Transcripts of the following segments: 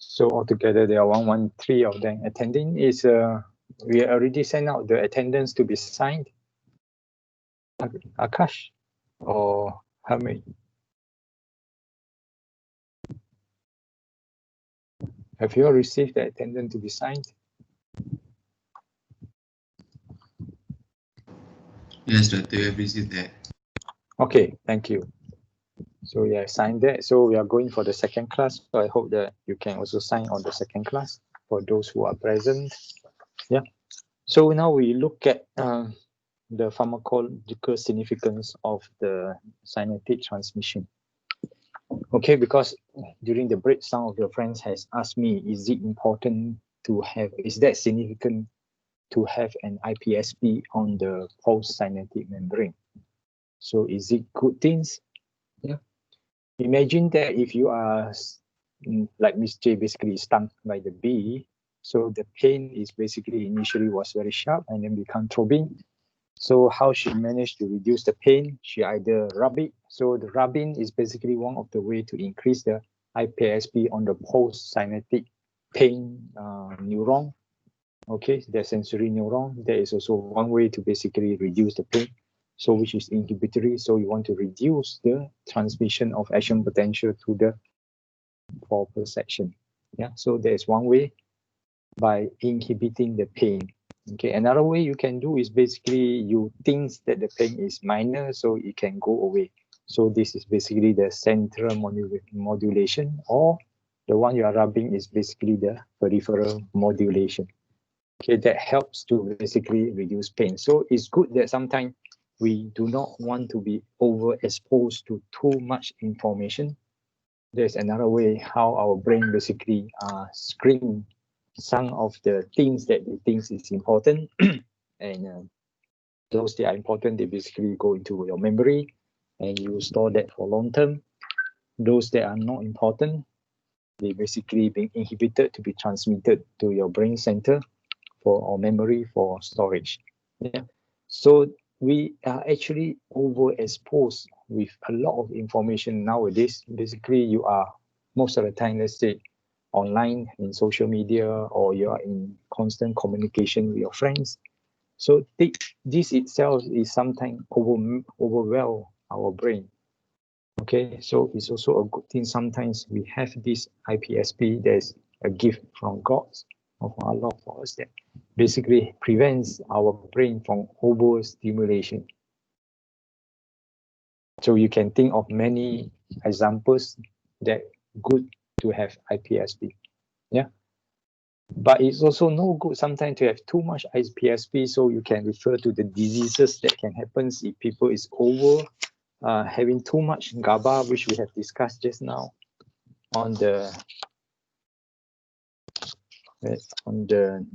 So altogether, there are 113 of them attending. Is we already sent out the attendance to be signed? Akash or Hamid? Have you all received the attendance to be signed? Yes, Doctor, we have received that. Okay, thank you. So yeah, signed that. So we are going for the second class. So I hope that you can also sign on the second class for those who are present. Yeah. So now we look at the pharmacological significance of the synaptic transmission. Okay, because during the break, some of your friends has asked me, is it important to have, is that significant to have an iPSP on the post-synaptic membrane? So is it good things? Yeah. Imagine that if you are, like Miss J, basically stung by the bee, so the pain is basically initially was very sharp and then become throbbing. So how she managed to reduce the pain? She either rub it. So the rubbing is basically one of the way to increase the iPSP on the post-synaptic pain neuron. Okay, the sensory neuron. There is also one way to basically reduce the pain. So which is inhibitory. So you want to reduce the transmission of action potential to the proper section. Yeah, so there is one way by inhibiting the pain. Okay, another way you can do is basically you think that the pain is minor, so it can go away. So this is basically the central modulation, or the one you are rubbing is basically the peripheral modulation. Okay, that helps to basically reduce pain. So it's good that sometimes we do not want to be overexposed to too much information. There's another way how our brain basically screen some of the things that it thinks is important, and those that are important, they basically go into your memory, and you store that for long term. Those that are not important, they basically being inhibited to be transmitted to your brain center for our memory for storage. Yeah. So we are actually overexposed with a lot of information nowadays. Basically, you are most of the time, let's say, online in social media, or you are in constant communication with your friends. So this itself is sometimes overwhelm our brain. Okay, so it's also a good thing. Sometimes we have this iPSP. There's a gift from God, of Allah for us, that basically prevents our brain from overstimulation. So you can think of many examples that good to have iPSP. Yeah. But it's also no good sometimes to have too much iPSP. So you can refer to the diseases that can happen if people is over having too much GABA, which we have discussed just now on the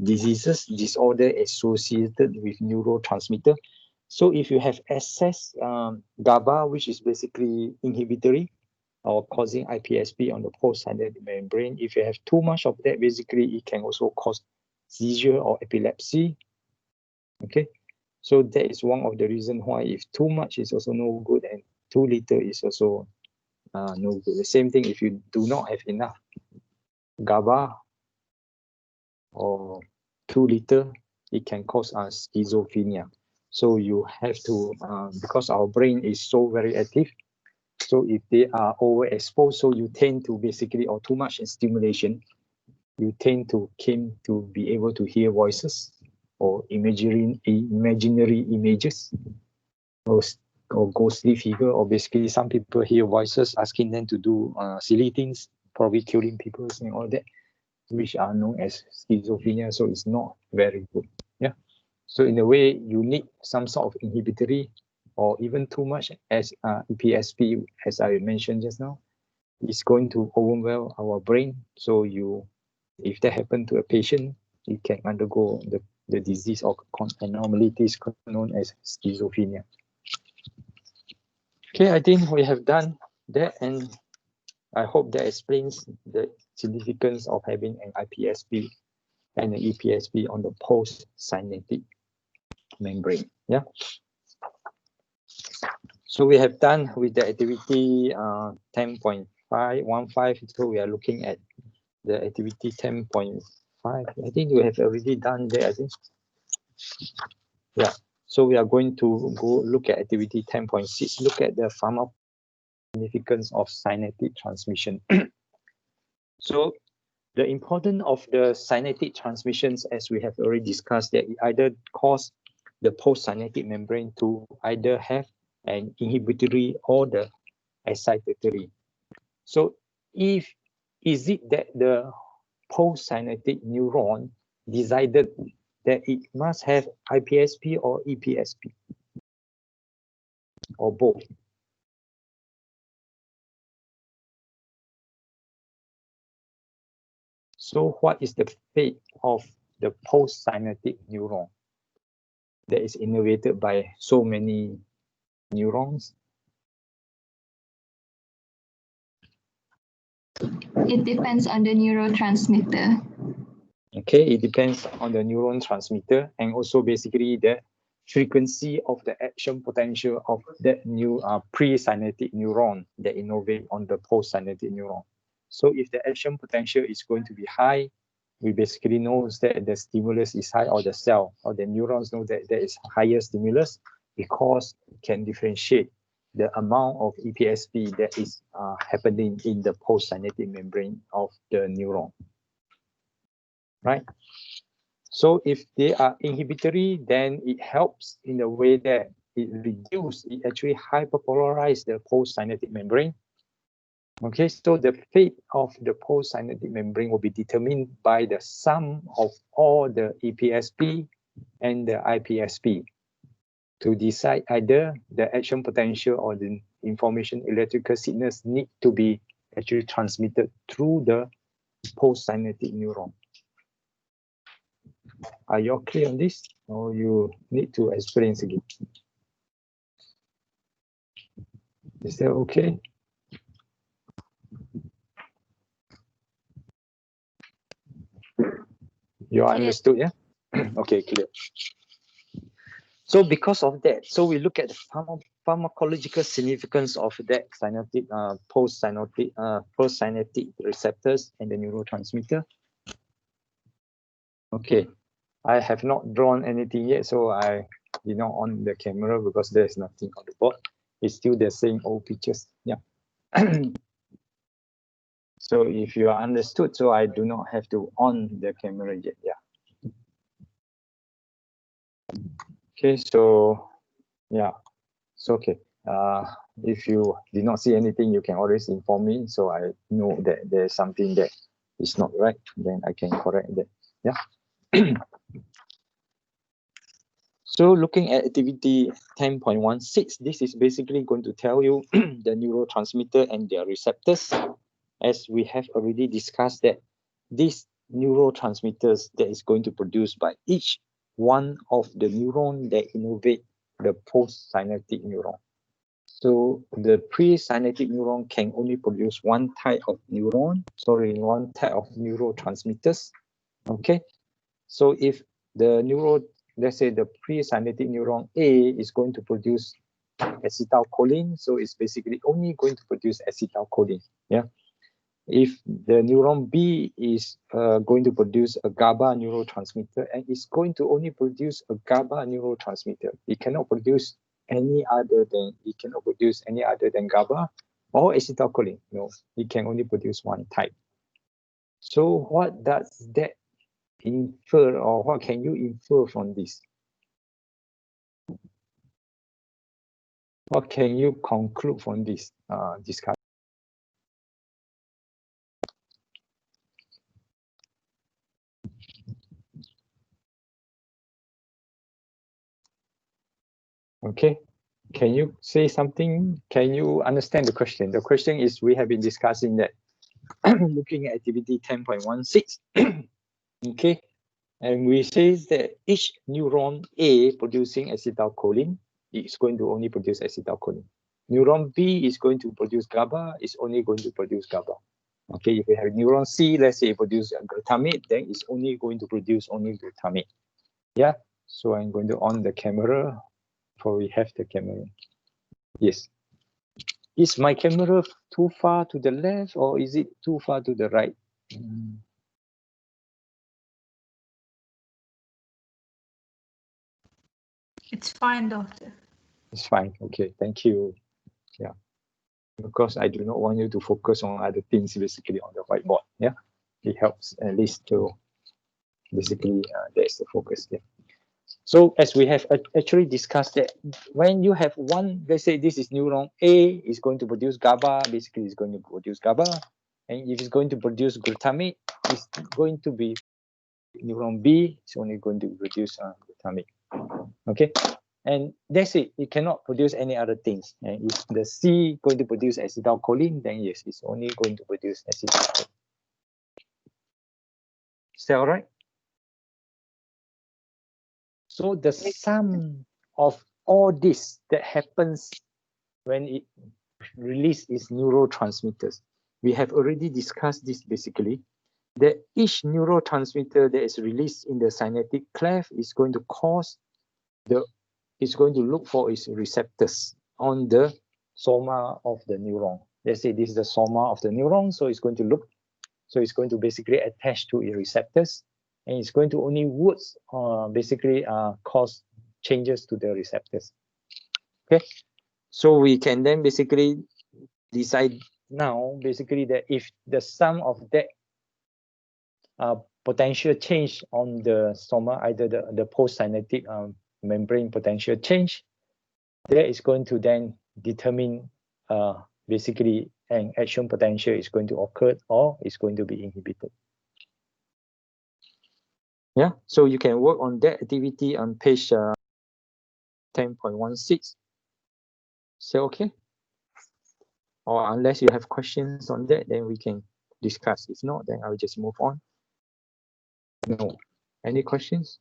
diseases, disorder associated with neurotransmitter. So if you have excess GABA, which is basically inhibitory or causing iPSP on the post-synaptic membrane, if you have too much of that, basically it can also cause seizure or epilepsy. Okay, so that is one of the reasons why if too much is also no good and too little is also no good. The same thing if you do not have enough GABA or too little, it can cause us schizophrenia. So you have to, because our brain is so very active, so if they are overexposed, so you tend to basically, or too much stimulation, you tend to be able to hear voices or imaginary images, or ghostly figure, or basically some people hear voices asking them to do silly things, probably killing people and all that, which are known as schizophrenia. So it's not very good. Yeah. So in a way, you need some sort of inhibitory, or even too much as EPSP, as I mentioned just now, is going to overwhelm our brain. So if that happened to a patient, it can undergo the disease or abnormalities known as schizophrenia. Okay, I think we have done that, and I hope that explains the significance of having an iPSP and an EPSP on the post-synaptic membrane. Yeah. So we have done with the activity 10.515. So we are looking at the activity 10.5. I think you have already done that, I think. Yeah. So we are going to go look at activity 10.6, look at the pharmacosignificance of synaptic transmission. So the importance of the synaptic transmissions, as we have already discussed, that it either cause the postsynaptic membrane to either have an inhibitory or the excitatory. So is it that the postsynaptic neuron decided that it must have IPSP or EPSP, or both? So what is the fate of the postsynaptic neuron that is innervated by so many neurons? It depends on the neurotransmitter. Okay, it depends on the neuron transmitter and also basically the frequency of the action potential of that new pre-synaptic neuron that innervate on the postsynaptic neuron. So if the action potential is going to be high, we basically know that the stimulus is high, or the cell or the neurons know that there is higher stimulus, because it can differentiate the amount of EPSP that is happening in the postsynaptic membrane of the neuron. Right? So if they are inhibitory, then it helps in the way that it actually hyperpolarize the postsynaptic membrane. Okay, so the fate of the postsynaptic membrane will be determined by the sum of all the EPSP and the IPSP to decide either the action potential or the information electrical signals need to be actually transmitted through the postsynaptic neuron. Are you all clear on this, or you need to experience again? Is that okay? You understood, yeah? Okay, clear. So because of that, so we look at the pharmacological significance of that synaptic, postsynaptic receptors and the neurotransmitter. Okay, I have not drawn anything yet, so I did not on the camera because there's nothing on the board. It's still the same old pictures. Yeah. So if you are understood, so I do not have to on the camera yet. Yeah. Okay, so yeah, it's okay. If you did not see anything, you can always inform me, so I know that there's something that is not right, then I can correct that. Yeah. So looking at activity 10.16, this is basically going to tell you the neurotransmitter and their receptors. As we have already discussed, that these neurotransmitters that is going to produce by each one of the neuron that innervate the postsynaptic neuron. So the presynaptic neuron can only produce one type of neurotransmitters. Okay, so if the let's say the presynaptic neuron A is going to produce acetylcholine, so it's basically only going to produce acetylcholine. Yeah. If the neuron B is going to produce a GABA neurotransmitter, and it's going to only produce a GABA neurotransmitter, it cannot produce any other than GABA or acetylcholine. No, it can only produce one type. So what does that infer, or what can you infer from this? What can you conclude from this discussion? Okay, can you say something? Can you understand the question? The question is, we have been discussing that looking at activity 10.16. Okay, and we say that each neuron A producing acetylcholine is going to only produce acetylcholine. Neuron B is going to produce GABA, is only going to produce GABA. Okay, if we have neuron C, let's say produce glutamate, then it's only going to produce only glutamate. Yeah, so I'm going to on the camera before we have the camera. Yes. Is my camera too far to the left, or is it too far to the right? It's fine, doctor. It's fine. Okay, thank you. Yeah, because I do not want you to focus on other things basically on the whiteboard. Yeah, it helps at least to basically that's the focus. Yeah. So as we have actually discussed that when you have one, let's say this is neuron A is going to produce GABA, basically it's going to produce GABA, and if it's going to produce glutamate, it's going to be neuron B, it's only going to produce glutamate. Okay, and that's it. It cannot produce any other things. And if the C going to produce acetylcholine, then yes, it's only going to produce acetylcholine. Is that all right? So the sum of all this that happens when it releases its neurotransmitters, we have already discussed this basically, that each neurotransmitter that is released in the synaptic cleft is going to cause it's going to look for its receptors on the soma of the neuron. Let's say this is the soma of the neuron, so it's going to look, so it's going to basically attach to its receptors, and it's going to only basically cause changes to the receptors. Okay, so we can then basically decide now basically that if the sum of that potential change on the soma, either the postsynaptic membrane potential change, that is going to then determine basically an action potential is going to occur or is going to be inhibited. Yeah, so you can work on that activity on page 10.16. Is that okay? Or unless you have questions on that, then we can discuss. If not, then I'll just move on. No. Any questions?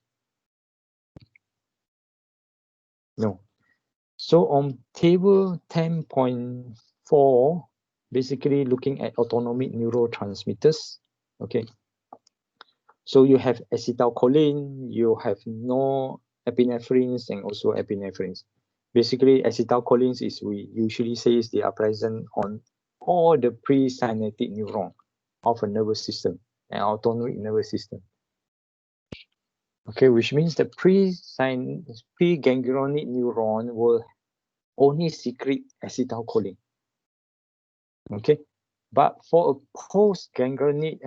No. So on table 10.4, basically looking at autonomic neurotransmitters. Okay. So you have acetylcholine, you have norepinephrines and also epinephrines. Basically, acetylcholines is we usually say they are present on all the presynaptic neuron of a nervous system and autonomic nervous system. Okay, which means the preganglionic neuron will only secrete acetylcholine. Okay, but for a postganglionic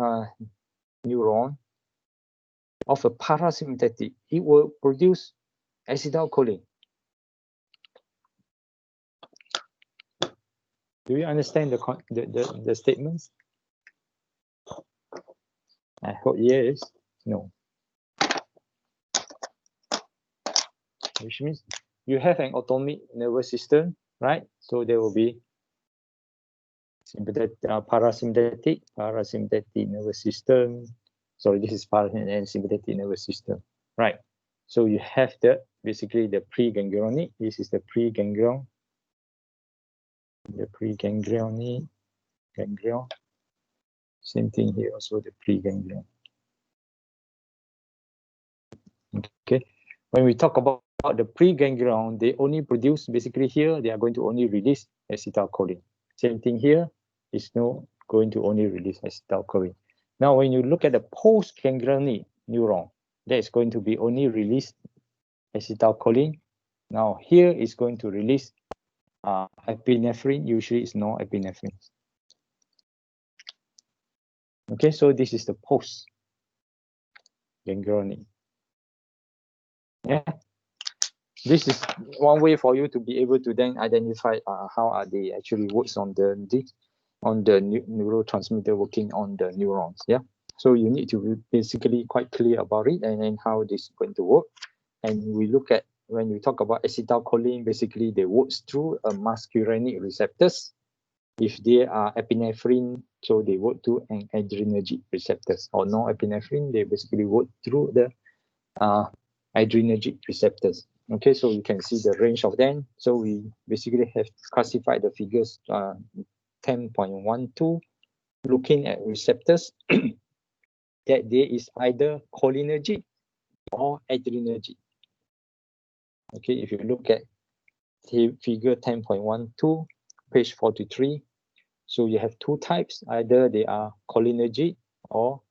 neuron of a parasympathetic, it will produce acetylcholine. Do you understand the statements? I hope yes. No. Which means you have an autonomic nervous system, right? So there will be sympathetic, parasympathetic nervous system. Sorry, this is parasympathetic and sympathetic nervous system, right? So you have basically the preganglionic. This is the preganglion. The preganglionic ganglion. Same thing here, also the preganglion. Okay, when we talk about the preganglion, they only produce basically here. They are going to only release acetylcholine. Same thing here. It's not going to only release acetylcholine. Now, when you look at the postganglionic neuron, that is going to be only release acetylcholine. Now, here is going to release epinephrine. Usually, it's no epinephrine. Okay, so this is the postganglionic. Yeah, this is one way for you to be able to then identify how are they actually works on the neurotransmitter working on the neurons. Yeah, so you need to be basically quite clear about it and then how this is going to work. And we look at when we talk about acetylcholine, basically they work through a muscarinic receptors. If they are epinephrine, so they work through an adrenergic receptors, or no epinephrine, they basically work through the adrenergic receptors. Okay, so you can see the range of them. So we basically have classified the figures 10.12, looking at receptors that there is either cholinergic or adrenergic. Okay, if you look at figure 10.12, page 43, so you have two types, either they are cholinergic or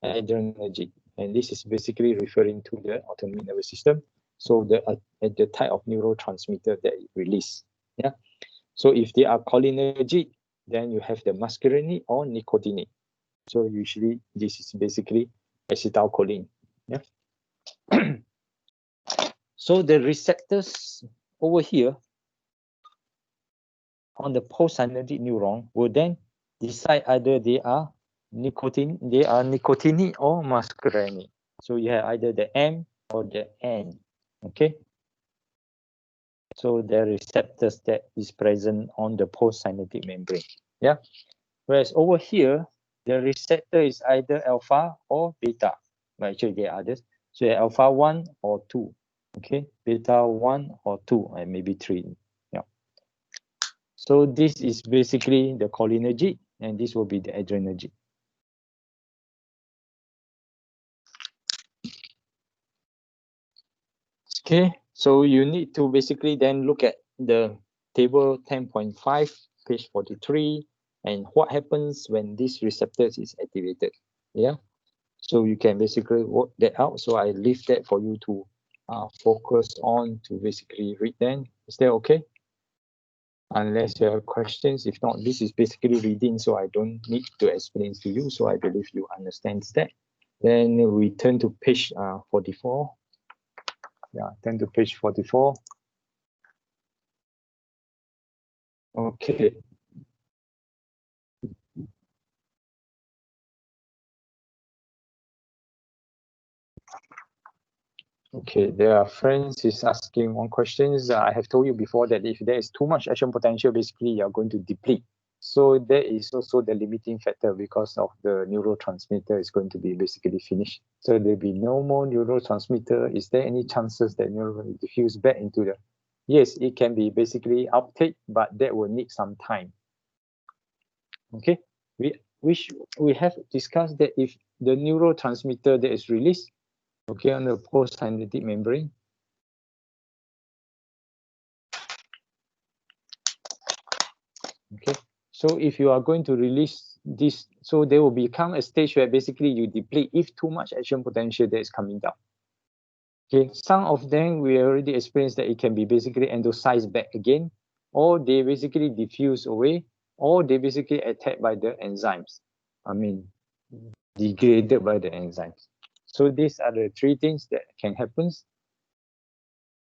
adrenergic. And this is basically referring to the autonomic nervous system. So the type of neurotransmitter that it release. Yeah. So if they are cholinergic, then you have the muscarinic or nicotinic. So usually this is basically acetylcholine. Yeah. So the receptors over here on the postsynaptic neuron will then decide either they are nicotinic or muscarinic. So you have either the M or the N. Okay. So the receptors that is present on the postsynaptic membrane. Yeah. Whereas over here, the receptor is either alpha or beta. But actually there are others. So alpha 1 or 2. Okay. Beta 1 or 2 and maybe 3. Yeah. So this is basically the cholinergic and this will be the adrenergic. Okay, so you need to basically then look at the table 10.5, page 43, and what happens when this receptors is activated. Yeah, so you can basically work that out. So I leave that for you to focus on to basically read them. Is that okay? Unless you have questions. If not, this is basically reading, so I don't need to explain to you. So I believe you understand that. Then we turn to page 44. Yeah, turn to page 44. Okay. Okay, there are friends is asking one question. I have told you before that if there is too much action potential, basically you are going to deplete. So that is also the limiting factor because of the neurotransmitter is going to be basically finished. So there'll be no more neurotransmitter. Is there any chances that neuron diffuse back into the? Yes, it can be basically uptake, but that will need some time. Okay, we have discussed that if the neurotransmitter that is released, okay, on the postsynaptic membrane, okay, so if you are going to release this, so there will become a stage where basically you deplete if too much action potential that is coming down. Okay, some of them we already experienced that it can be basically endosized back again, or they basically diffuse away, or they basically attacked by the enzymes. I mean, degraded by the enzymes. So these are the three things that can happen,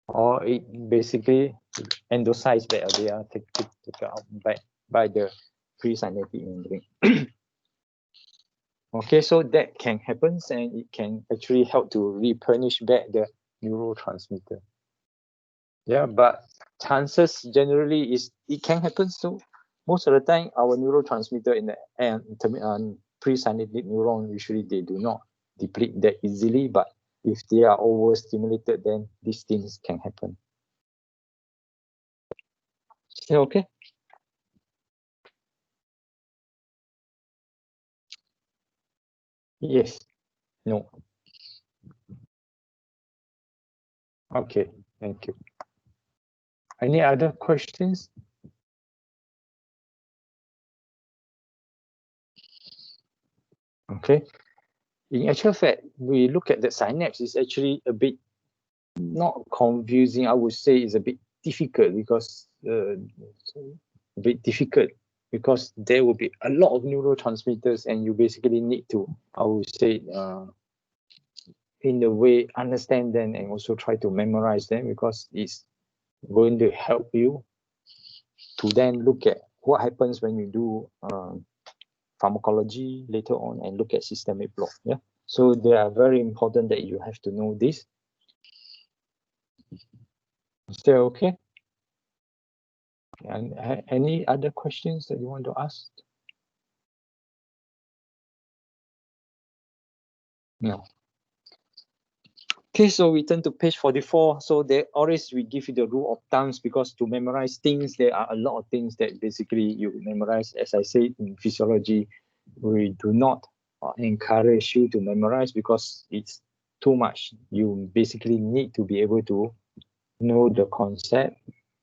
or it basically endosized back, or they are taken out by the presynaptic membrane. Okay, so that can happen and it can actually help to replenish back the neurotransmitter. Yeah, but chances generally is it can happen. So most of the time, our neurotransmitter in the presynaptic neuron usually they do not deplete that easily. But if they are overstimulated, then these things can happen. Is that okay? Yes. No. Okay. Thank you. Any other questions? Okay. In actual fact, we look at the synapse, it's actually a bit not confusing. I would say it's a bit difficult because there will be a lot of neurotransmitters and you basically need to, I would say, in a way, understand them and also try to memorize them because it's going to help you to then look at what happens when you do pharmacology later on and look at systemic block. Yeah. So they are very important that you have to know this. Is that okay? And any other questions that you want to ask? No. Okay, so we turn to page 44. So they always we give you the rule of thumbs because to memorize things, there are a lot of things that basically you memorize. As I said in physiology, we do not encourage you to memorize because it's too much. You basically need to be able to know the concept,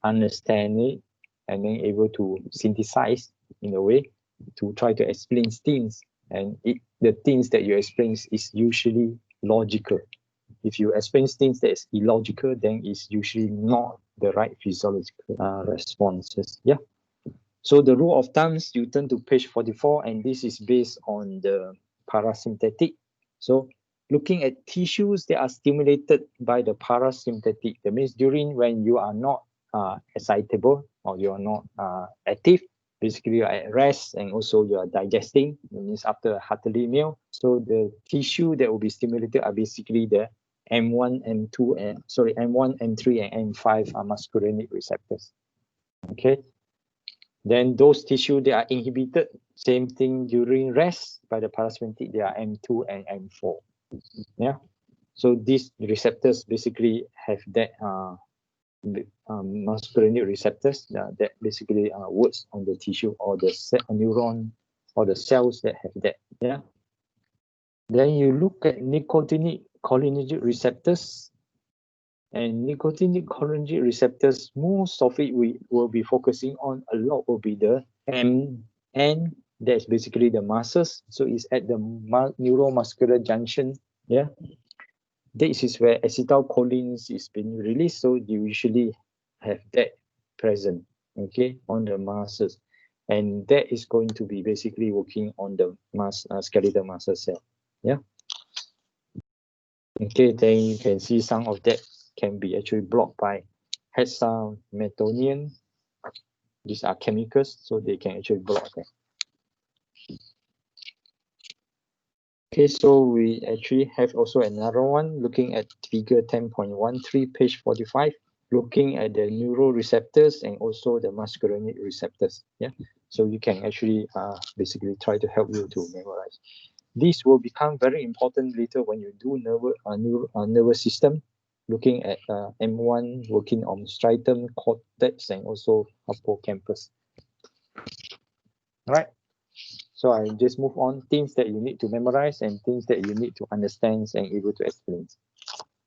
understand it, and then able to synthesize in a way to try to explain things. And it the things that you experience is usually logical. If you experience things that is illogical, then it's usually not the right physiological responses. Yeah. So the rule of thumbs, you turn to page 44, and this is based on the parasympathetic. So looking at tissues that are stimulated by the parasympathetic, that means during when you are not excitable or you are not active, basically you're at rest and also you are digesting, that means after a hearty meal. So the tissue that will be stimulated are basically the M1, M2, and M1, M3, and M5 are muscarinic receptors. Okay. Then those tissue that are inhibited, same thing during rest by the parasympathetic, they are M2 and M4. Yeah. So these receptors basically have that muscarinic receptors that basically works on the tissue or the neuron or the cells that have that. Yeah. Then you look at nicotinic cholinergic receptors. And nicotinic cholinergic receptors, most of it we will be focusing on a lot will be the MN, that's basically the muscles. So it's at the neuromuscular junction. Yeah. This is where acetylcholine is being released. So you usually have that present, okay, on the muscles. And that is going to be basically working on the skeletal muscle cell. Yeah. Okay, then you can see some of that can be actually blocked by hexametonium. These are chemicals, so they can actually block that. Okay, so we actually have also another one looking at figure 10.13, page 45, looking at the neuroreceptors and also the muscarinic receptors. Yeah, so you can actually basically try to help you to memorize. This will become very important later when you do nervous system, looking at M1 working on striatum, cortex, and also hippocampus. All right. So I just move on things that you need to memorize and things that you need to understand and able to explain.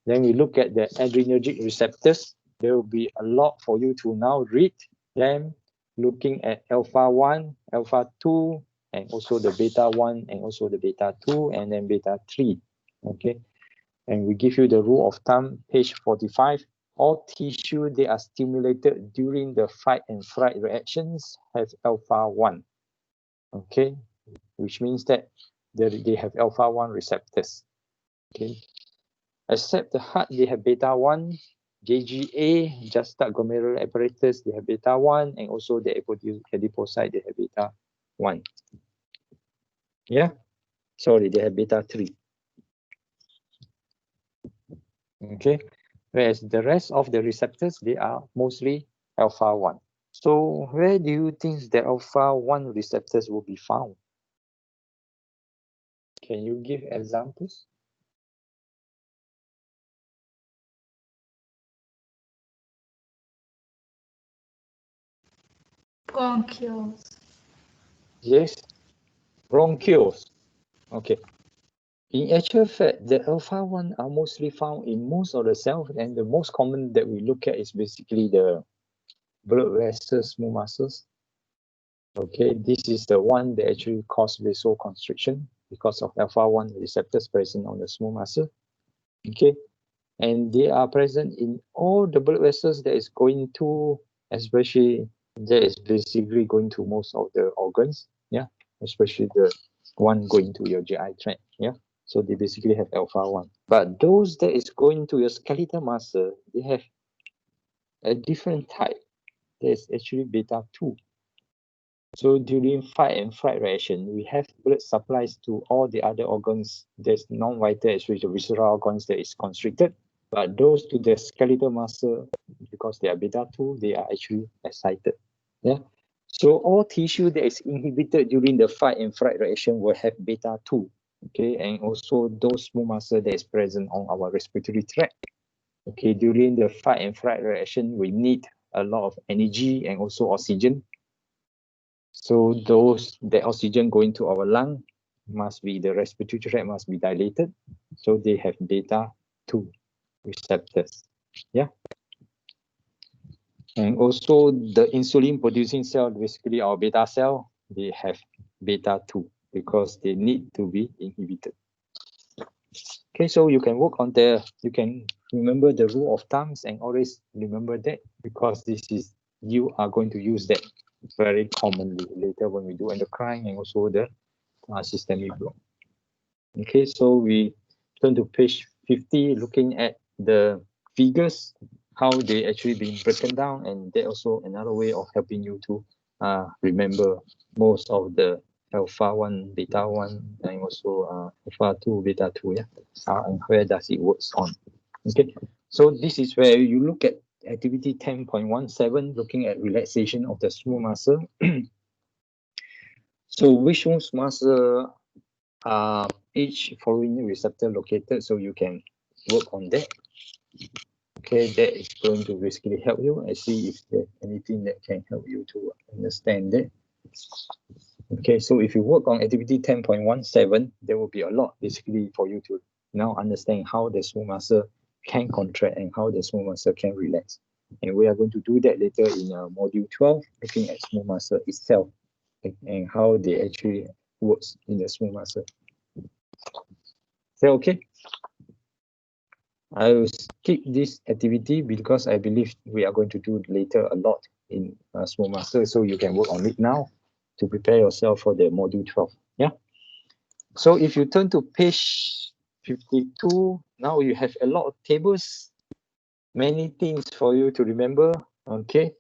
Then we look at the adrenergic receptors. There will be a lot for you to now read them, looking at alpha 1, alpha 2, and also the beta 1 and also the beta 2 and then beta 3. Okay. And we give you the rule of thumb, page 45. All tissue that are stimulated during the fight and flight reactions have alpha 1. Okay, which means that they have alpha 1 receptors. Okay, except the heart, they have beta 1, JGA, juxtaglomerular apparatus, they have beta 1, and also the adipocyte, they have beta 1. Yeah, sorry, they have beta 3. Okay, whereas the rest of the receptors, they are mostly alpha 1. So where do you think the alpha 1 receptors will be found? Can you give examples? Bronchioles. Yes, bronchioles. Okay. In actual fact, the alpha 1 are mostly found in most of the cells, and the most common that we look at is basically the blood vessels, smooth muscles. Okay, this is the one that actually causes vasoconstriction because of alpha 1 receptors present on the smooth muscle. Okay, and they are present in all the blood vessels that is going to, especially that is basically going to most of the organs. Yeah, especially the one going to your GI tract. Yeah. So they basically have alpha 1. But those that is going to your skeletal muscle, they have a different type. There's actually beta 2. So during fight and flight reaction, we have blood supplies to all the other organs. There's non-vital, especially the visceral organs that is constricted. But those to the skeletal muscle, because they are beta 2, they are actually excited. Yeah. So all tissue that is inhibited during the fight and flight reaction will have beta 2. Okay, and also those smooth muscle that is present on our respiratory tract. Okay, during the fight and flight reaction, we need a lot of energy and also oxygen. So those the oxygen going to our lung must be, the respiratory tract must be dilated. So they have beta 2 receptors. Yeah. And also the insulin producing cell, basically our beta cell, they have beta 2. because they need to be inhibited. Okay, so you can work on you can remember the rule of thumbs and always remember that, because you are going to use that very commonly later when we do endocrine and also the systemic block. Okay, so we turn to page 50, looking at the figures, how they actually been broken down, and that also another way of helping you to remember most of the alpha 1, beta 1, and also alpha 2, beta 2, yeah, and where does it works on. Okay, so this is where you look at activity 10.17, looking at relaxation of the smooth muscle. So which smooth muscle each following receptor located, so you can work on that. Okay, that is going to basically help you and see if there's anything that can help you to understand that. Okay, so if you work on activity 10.17, there will be a lot basically for you to now understand how the smooth muscle can contract and how the smooth muscle can relax. And we are going to do that later in module 12, looking at smooth muscle itself and how they actually works in the smooth muscle. Is that okay? I will skip this activity because I believe we are going to do later a lot in small master, so you can work on it now to prepare yourself for the module 12. Yeah. So if you turn to page 52, now you have a lot of tables, many things for you to remember. Okay.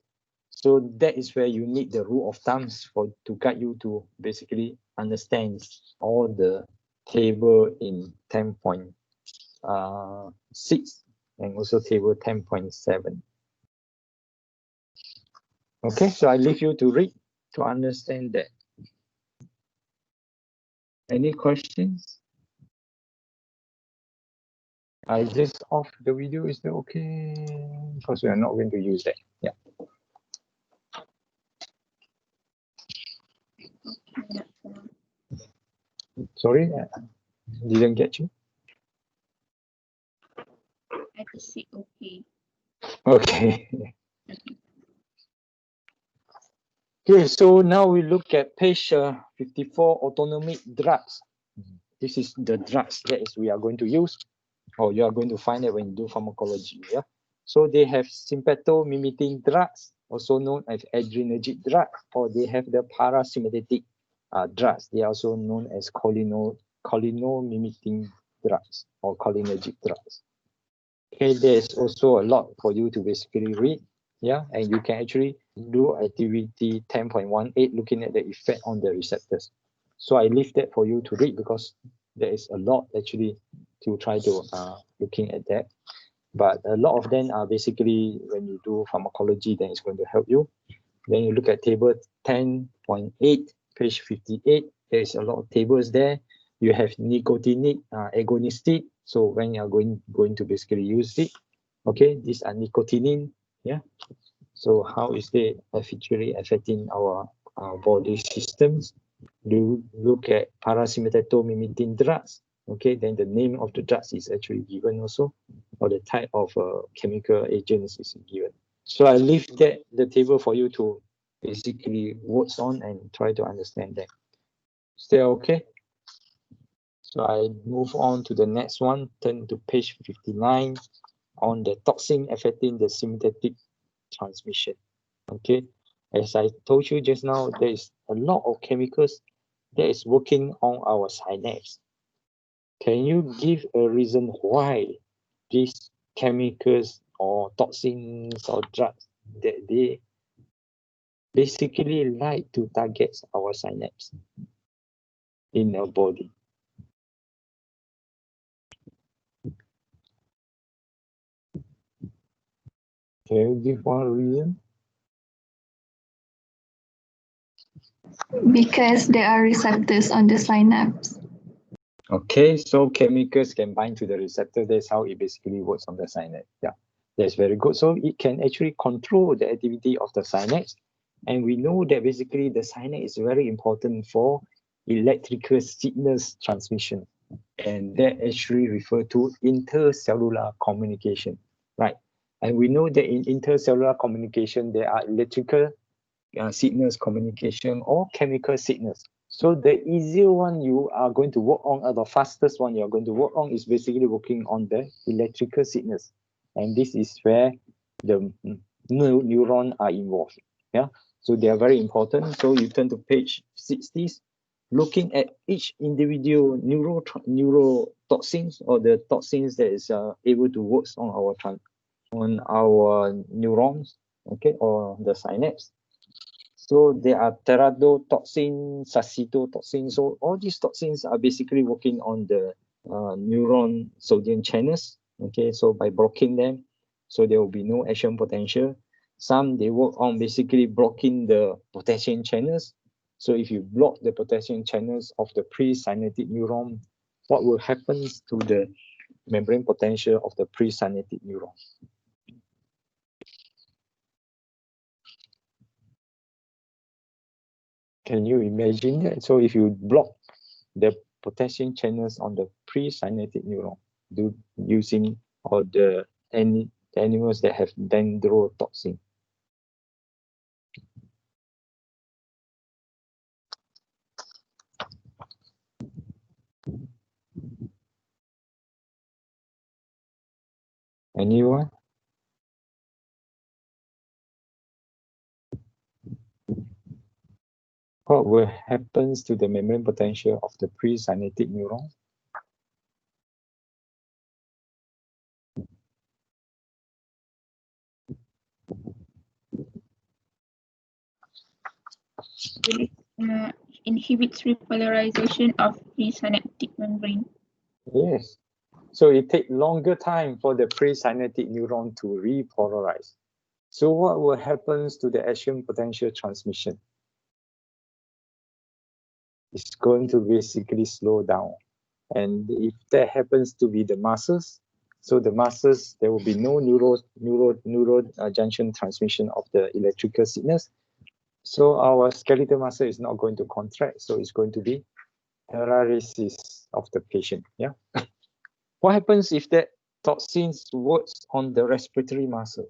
So that is where you need the rule of thumbs to guide you to basically understand all the table in 10.6 and also table 10.7. Okay, so I leave you to read to understand that. Any questions? I just off the video, is that okay? Because we are not going to use that. Yeah. Sorry, didn't get you. I just say okay. Okay. Okay, so now we look at page 54, autonomic drugs. This is the drugs that is we are going to use, or you are going to find it when you do pharmacology. Yeah. So they have sympathomimicking drugs, also known as adrenergic drugs, or they have the parasympathetic drugs. They are also known as cholinomimicking drugs or cholinergic drugs. Okay, there's also a lot for you to basically read. Yeah, and you can actually do activity 10.18, looking at the effect on the receptors. So I leave that for you to read because there is a lot actually to try to looking at that. But a lot of them are basically when you do pharmacology, then it's going to help you. Then you look at table 10.8, page 58. There's a lot of tables there. You have nicotinic agonistic. So when you are going to basically use it, okay, these are nicotinin. Yeah. So how is they actually affecting our body systems? Do look at parasympathomimicking drugs. Okay, then the name of the drugs is actually given also, or the type of chemical agents is given. So I leave that the table for you to basically work on and try to understand that. Still okay? So I move on to the next one, turn to page 59 on the toxin affecting the sympathetic transmission. Okay, as I told you just now, there is a lot of chemicals that is working on our synapse. Can you give a reason why these chemicals or toxins or drugs that they basically like to target our synapse in our body? Can you give one reason? Because there are receptors on the synapse. Okay, so chemicals can bind to the receptor. That's how it basically works on the synapse. Yeah, that's very good. So it can actually control the activity of the synapse. And we know that basically the synapse is very important for electrical signals transmission. And that actually refer to intercellular communication, right? And we know that in intercellular communication, there are electrical signals communication or chemical signals. So the easier one you are going to work on, or the fastest one you are going to work on, is basically working on the electrical signals. And this is where the neurons are involved. Yeah, so they are very important. So you turn to page 60, looking at each individual neurotoxins, or the toxins that is able to work on our neurons, okay, or the synapse. So there are teratotoxin, sacitotoxin. So all these toxins are basically working on the neuron sodium channels. Okay, so by blocking them, so there will be no action potential. Some they work on basically blocking the potassium channels. So if you block the potassium channels of the presynaptic neuron, what will happen to the membrane potential of the presynaptic neuron? Can you imagine that? So if you block the potassium channels on the presynaptic neuron using or the animals that have dendrotoxin. Anyone? What will happens to the membrane potential of the presynaptic neuron? It inhibits repolarization of presynaptic membrane. Yes. So it takes longer time for the presynaptic neuron to repolarize. So what will happen to the action potential transmission? It's going to basically slow down. And if that happens to be the muscles, so the muscles, there will be no neuro junction transmission of the electrical signals. So our skeletal muscle is not going to contract. So it's going to be paralysis of the patient. Yeah. What happens if that toxins works on the respiratory muscle?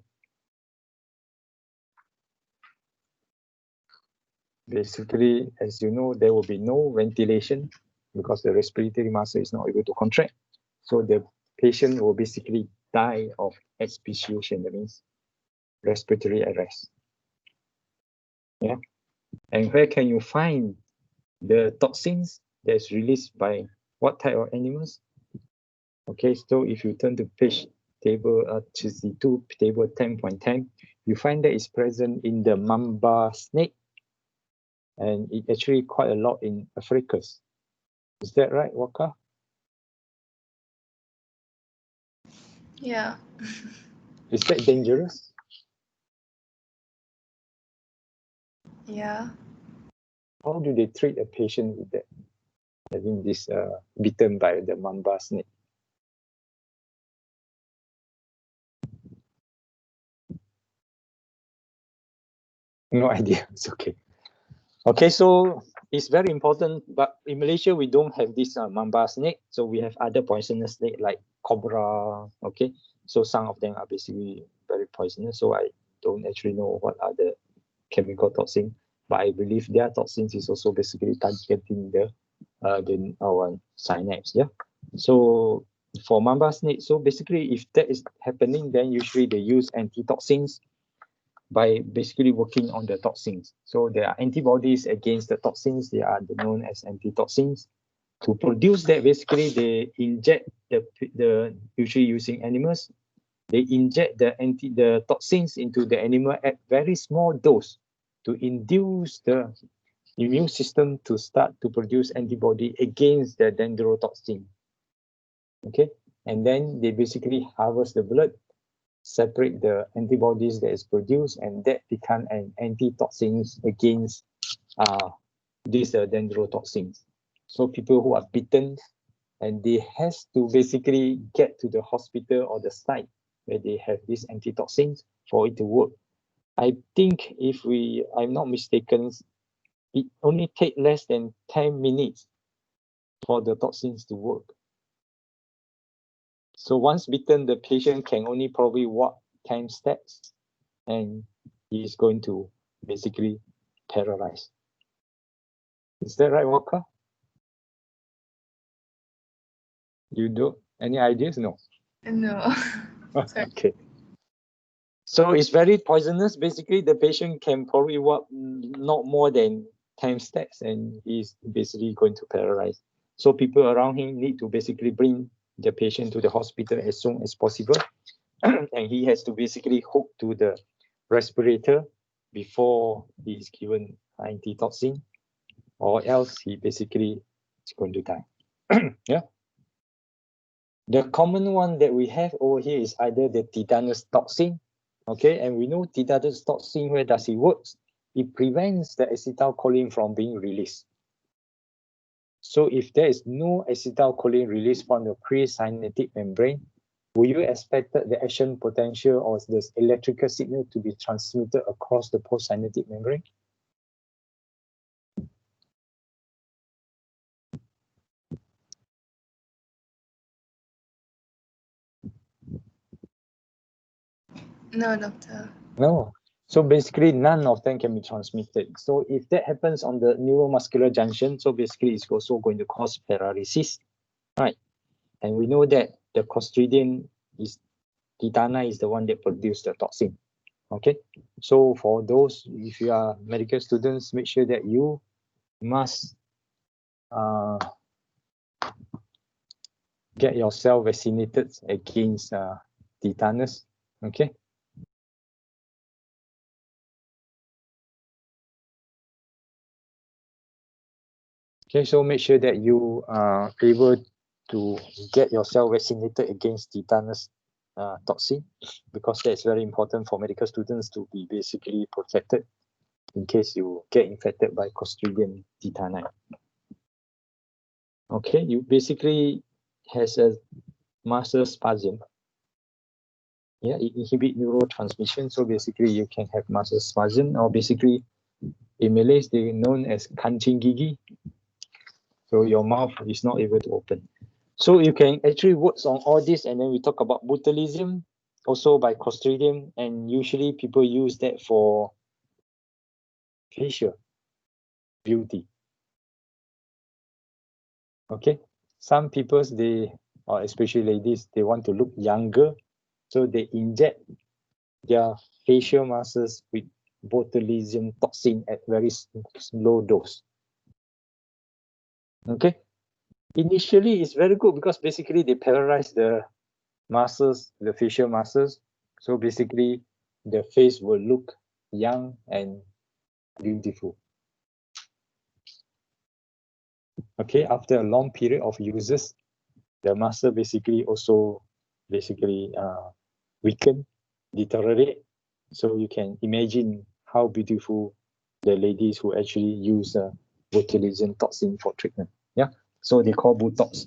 Basically, as you know, there will be no ventilation because the respiratory muscle is not able to contract. So the patient will basically die of asphyxiation, that means respiratory arrest. Yeah. And where can you find the toxins that's released by what type of animals? Okay, so if you turn to page table 62, table 10.10, you find that it's present in the mamba snake, and it actually quite a lot in Africa. Is that right, Waka? Yeah. Is that dangerous? Yeah. How do they treat a patient with that, having this bitten by the mamba snake? No idea. It's okay. Okay, so it's very important, but in Malaysia we don't have this mamba snake, so we have other poisonous snake like cobra. Okay, so some of them are basically very poisonous. So I don't actually know what are the chemical toxins, but I believe their toxins is also basically targeting our synapse. Yeah. So for mamba snake, so basically if that is happening, then usually they use antitoxins by basically working on the toxins. So there are antibodies against the toxins. They are known as antitoxins. To produce that, basically they inject the usually using animals. They inject the toxins into the animal at very small dose to induce the immune system to start to produce antibody against the dendrotoxin. Okay, and then they basically harvest the blood, separate the antibodies that is produced, and that become an antitoxins against these dendrotoxins. So people who are bitten, and they has to basically get to the hospital or the site where they have these antitoxins for it to work. I think if I'm not mistaken, it only take less than 10 minutes for the toxins to work. So once bitten, the patient can only probably walk 10 steps and he is going to basically paralyze. Is that right, Walker? You don't, any ideas? No. No. Sorry. Okay. So it's very poisonous. Basically, the patient can probably walk not more than 10 steps and he's basically going to paralyze. So people around him need to basically bring the patient to the hospital as soon as possible. And he has to basically hook to the respirator before he is given antitoxin, or else he basically is going to die. Yeah. The common one that we have over here is either the tetanus toxin. Okay, and we know tetanus toxin, where does it work? It prevents the acetylcholine from being released. So if there is no acetylcholine released from the presynaptic membrane, will you expect the action potential or the electrical signal to be transmitted across the postsynaptic membrane? No, doctor. No. So basically, none of them can be transmitted. So if that happens on the neuromuscular junction, so basically it's also going to cause paralysis, right? And we know that the Clostridium is tetani is the one that produces the toxin. Okay, so for those, if you are medical students, make sure that you must get yourself vaccinated against tetanus. Okay. Okay, so make sure that you are able to get yourself vaccinated against tetanus toxin, because that's very important for medical students to be basically protected in case you get infected by Clostridium tetani. Okay, you basically has a muscle spasm. Yeah, it inhibits neurotransmission, so basically you can have muscle spasm, or basically in Malay they're known as kancing gigi. So your mouth is not able to open. So you can actually work on all this, and then we talk about botulism, also by Clostridium, and usually people use that for facial beauty. Okay, some people, they, or especially ladies, they want to look younger, so they inject their facial muscles with botulism toxin at very low dose. Okay, initially it's very good because basically they paralyze the muscles, the facial muscles. So basically the face will look young and beautiful. Okay, after a long period of uses, the muscle basically also weaken, deteriorate. So you can imagine how beautiful the ladies who actually use botulism toxin for treatment. Yeah, so they call Botox.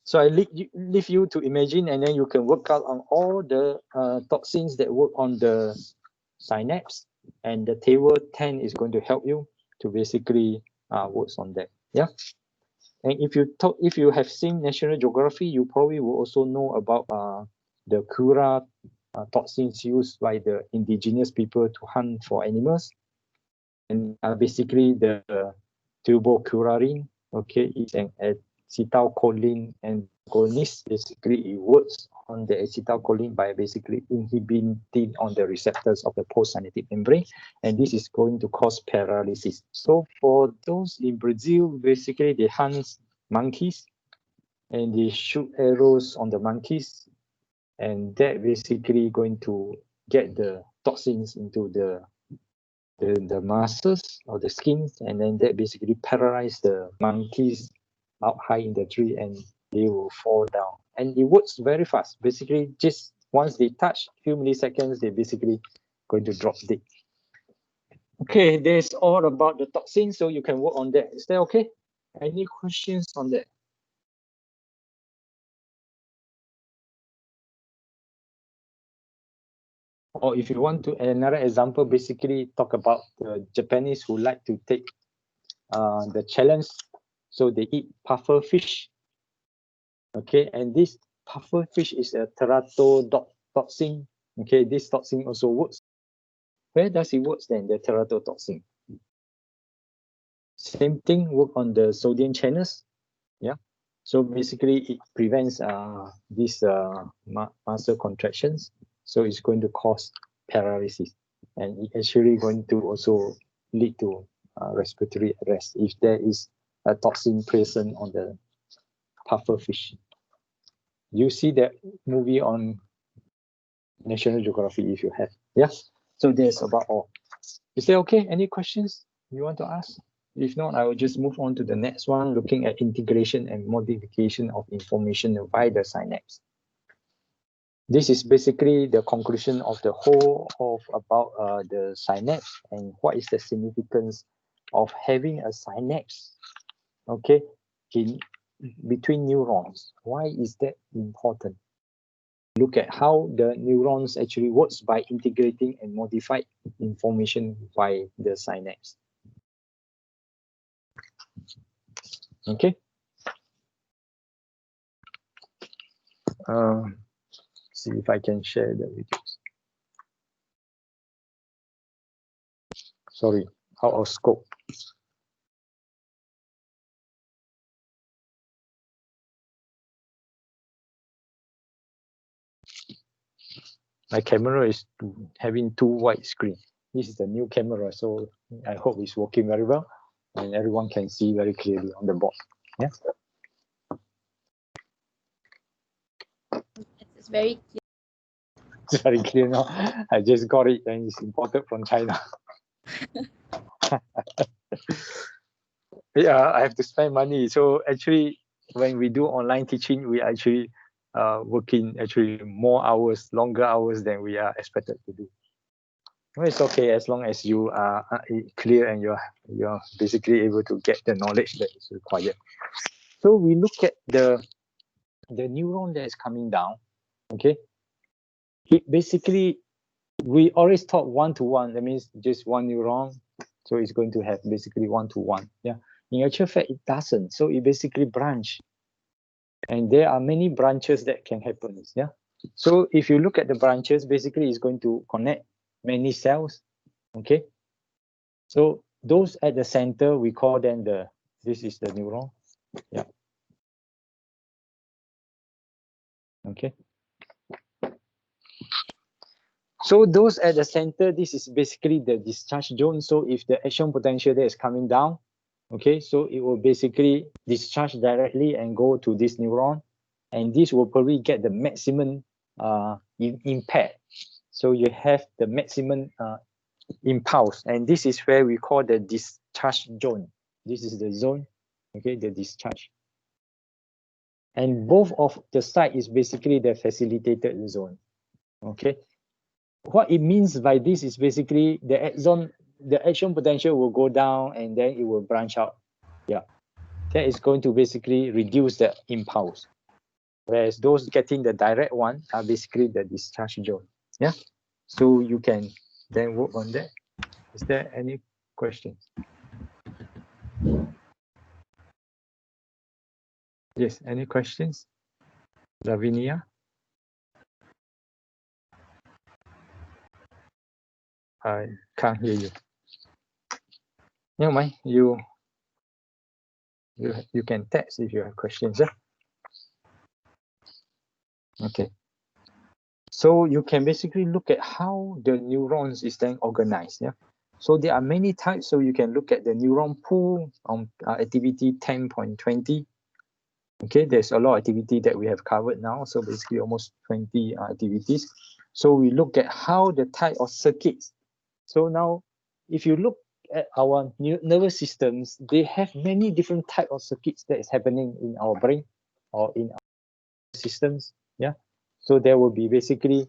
So I leave you to imagine, and then you can work out on all the toxins that work on the synapse, and the table 10 is going to help you to basically work on that. Yeah. And if you have seen National Geography, you probably will also know about the Kura toxins used by the indigenous people to hunt for animals. And basically the tuberculin, okay, is an acetylcholine antagonist. Basically, it works on the acetylcholine by basically inhibiting on the receptors of the postsynaptic membrane, and this is going to cause paralysis. So for those in Brazil, basically they hunt monkeys and they shoot arrows on the monkeys, and that basically going to get the toxins into the muscles or the skins, and then that basically paralyze the monkeys up high in the tree, and they will fall down. And it works very fast. Basically, just once they touch, few milliseconds, they basically going to drop dead. Okay, that's all about the toxins, so you can work on that. Is that okay? Any questions on that? Or if you want to, another example, basically talk about the Japanese who like to take the challenge. So they eat puffer fish. Okay, and this puffer fish is a teratotoxin. Okay, this toxin also works. Where does it work then, the teratotoxin? Same thing, work on the sodium channels. Yeah. So basically it prevents these muscle contractions. So it's going to cause paralysis, and it actually going to also lead to respiratory arrest if there is a toxin present on the puffer fish. You see that movie on National Geographic if you have. Yeah. So that's about all. Is that okay? Any questions you want to ask? If not, I will just move on to the next one, looking at integration and modification of information via the synapse. This is basically the conclusion of the whole of about the synapse and what is the significance of having a synapse, okay, in between neurons. Why is that important? Look at how the neurons actually works by integrating and modify information by the synapse. Okay. See if I can share the videos. Sorry, out of scope. My camera is having two wide screen. This is the new camera, so I hope it's working very well and everyone can see very clearly on the board. Yeah. It's very clear. It's very clear now. I just got it and it's imported from China. Yeah, I have to spend money. So actually, when we do online teaching, we actually working actually more hours, longer hours than we are expected to do. Well, it's okay as long as you are clear and you're basically able to get the knowledge that is required. So we look at the neuron that is coming down. Okay, it basically we always taught one-to-one. That means just one neuron, so it's going to have basically one-to-one. Yeah. In actual fact, it doesn't. So it basically branch, and there are many branches that can happen. Yeah. So if you look at the branches, basically it's going to connect many cells. Okay. So those at the center, we call them this is the neuron. Yeah. Okay. So those at the center, this is basically the discharge zone. So if the action potential there is coming down, okay, so it will basically discharge directly and go to this neuron, and this will probably get the maximum impact. So you have the maximum impulse, and this is where we call the discharge zone. This is the zone, okay, the discharge. And both of the side is basically the facilitated zone, okay. What it means by this is basically the action potential will go down and then it will branch out. Yeah, that is going to basically reduce the impulse. Whereas those getting the direct one are basically the discharge zone. Yeah, so you can then work on that. Is there any questions? Yes, any questions? Lavinia? I can't hear you. Never mind, you can text if you have questions. Yeah? Okay. So you can basically look at how the neurons is then organized. Yeah. So there are many types. So you can look at the neuron pool on activity 10.20. Okay, there's a lot of activity that we have covered now. So basically almost 20 activities. So we look at how the type of circuits. So now, if you look at our nervous systems, they have many different type of circuits that is happening in our brain or in our systems. Yeah. So there will be basically,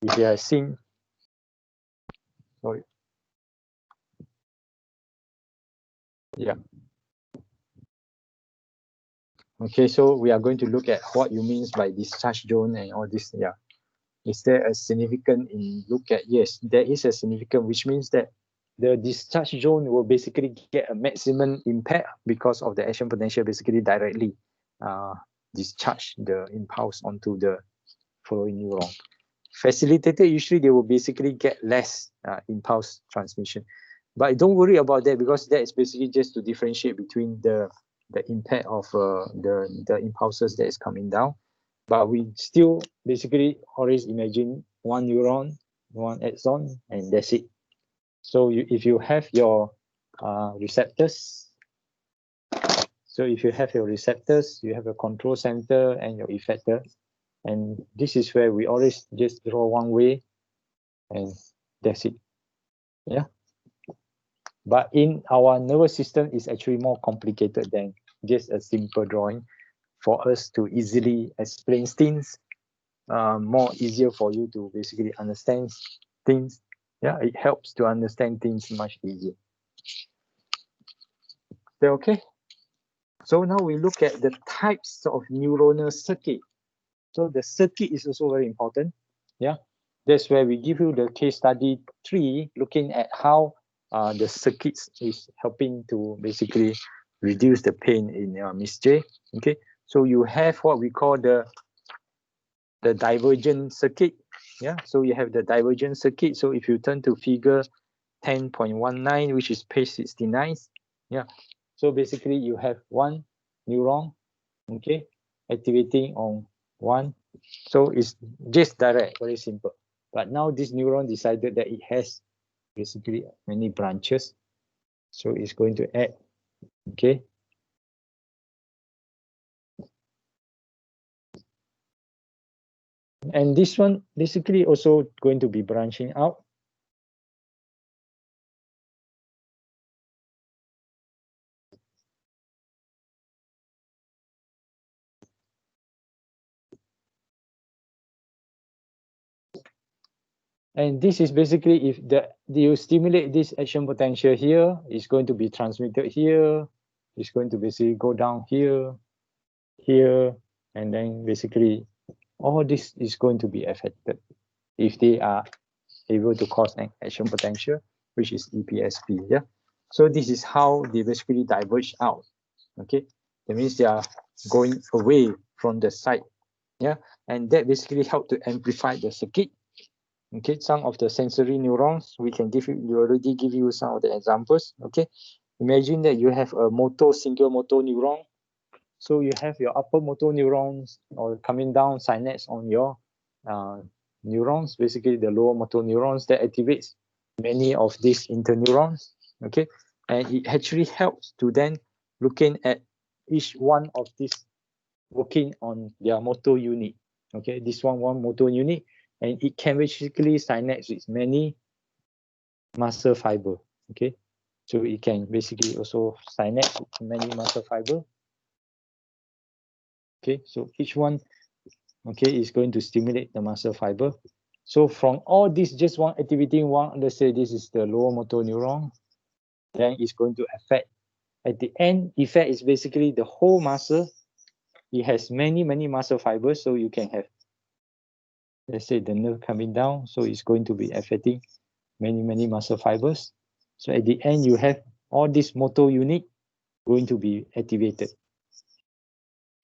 if you have seen, sorry. Yeah. Okay, so we are going to look at what you mean by discharge zone and all this. Yeah. Is there a significant in look at? Yes, there is a significant, which means that the discharge zone will basically get a maximum impact because of the action potential basically directly discharge the impulse onto the following neuron. Facilitated, usually they will basically get less impulse transmission. But don't worry about that, because that is basically just to differentiate between the impact of the impulses that is coming down. But we still basically always imagine one neuron, one axon, and that's it. So if you have your receptors, you have a control center and your effector, and this is where we always just draw one way, and that's it. Yeah. But in our nervous system, it's actually more complicated than just a simple drawing. For us to easily explain things, more easier for you to basically understand things. Yeah, it helps to understand things much easier. So, okay. So now we look at the types of neuronal circuit. So the circuit is also very important. Yeah, that's where we give you the case study 3, looking at how the circuits is helping to basically reduce the pain in Miss J. Okay, so you have what we call the divergent circuit. Yeah, so you have the divergent circuit. So if you turn to figure 10.19, which is page 69, yeah, so basically you have one neuron, okay, activating on one. So it's just direct, very simple. But now this neuron decided that it has basically many branches. So it's going to add, okay. And this one basically also going to be branching out. And this is basically if you stimulate this action potential here, it's going to be transmitted here. It's going to basically go down here, here, and then basically all this is going to be affected if they are able to cause an action potential, which is EPSP. Yeah. So this is how they basically diverge out. Okay. That means they are going away from the site. Yeah. And that basically help to amplify the circuit. Okay, some of the sensory neurons, we already give you some of the examples. Okay, imagine that you have a single motor neuron. So you have your upper motor neurons or coming down synapse on your neurons, basically the lower motor neurons that activates many of these interneurons. Okay, and it actually helps to then looking at each one of these working on their motor unit. Okay, this one motor unit, and it can basically synapse with many muscle fiber. Okay, so it can basically also synapse with many muscle fiber. Okay, so each one, okay, is going to stimulate the muscle fiber. So from all this, just one activating one, let's say this is the lower motor neuron, then it's going to affect. At the end, effect is basically the whole muscle. It has many muscle fibers, so you can have, let's say, the nerve coming down, so it's going to be affecting many muscle fibers. So at the end, you have all this motor unit going to be activated.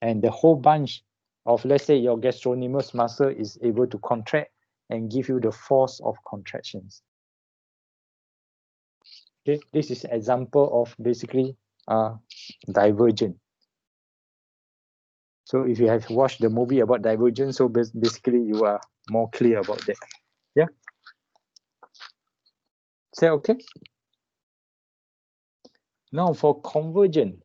And the whole bunch of, let's say, your gastrocnemius muscle is able to contract and give you the force of contractions. Okay, this is an example of basically divergent. So if you have watched the movie about divergence, so basically you are more clear about that. Yeah. Is that okay? Now for convergent.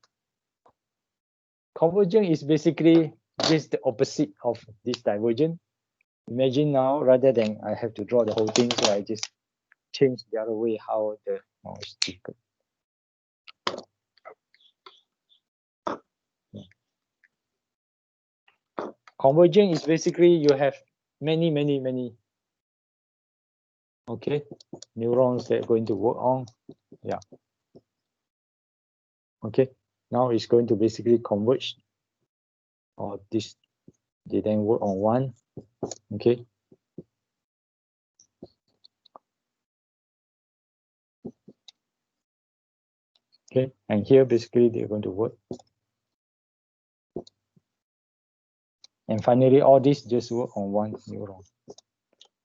Convergent is basically just the opposite of this divergent. Imagine now, rather than I have to draw the whole thing, so I just change the other way how the mouse is. Convergent is basically you have many okay neurons that are going to work on. Yeah. Okay. Now it's going to basically converge, or this they then work on one. Okay. Okay, and here basically they're going to work. And finally, all this just work on one neuron.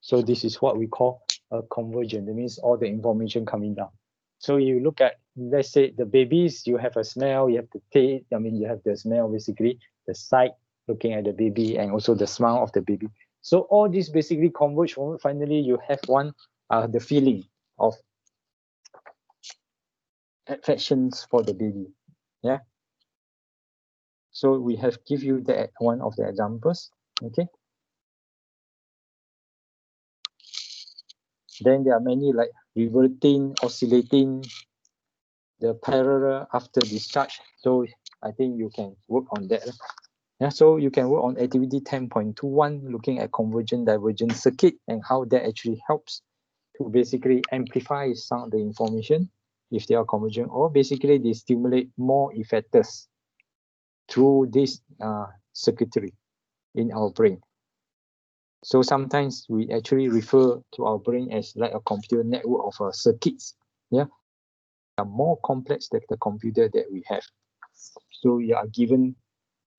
So this is what we call a convergent. That means all the information coming down. So you look at, let's say the babies, you have a smell, you have the taste, you have the smell, basically, the sight, looking at the baby, and also the smell of the baby. So all these basically converge. Finally, you have one, the feeling of affections for the baby. Yeah. So we have give you the one of the examples. Okay. Then there are many like reverting, oscillating, the parallel after discharge. So I think you can work on that. Yeah, so you can work on activity 10.21, looking at convergent divergent circuit and how that actually helps to basically amplify some of the information if they are convergent, or basically they stimulate more effectors through this circuitry in our brain. So sometimes we actually refer to our brain as like a computer network of circuits. Yeah, are more complex than the computer that we have. So we are given,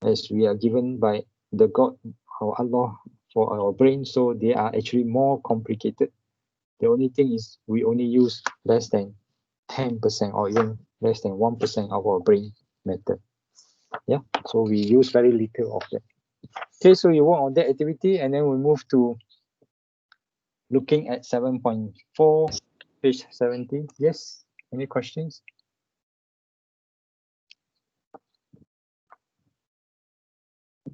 as we are given by the God or Allah for our brain, so they are actually more complicated. The only thing is we only use less than 10% or even less than 1% of our brain matter. Yeah, so we use very little of that. Okay, so you work on that activity, and then we move to looking at 7.4, page 17. Yes, any questions?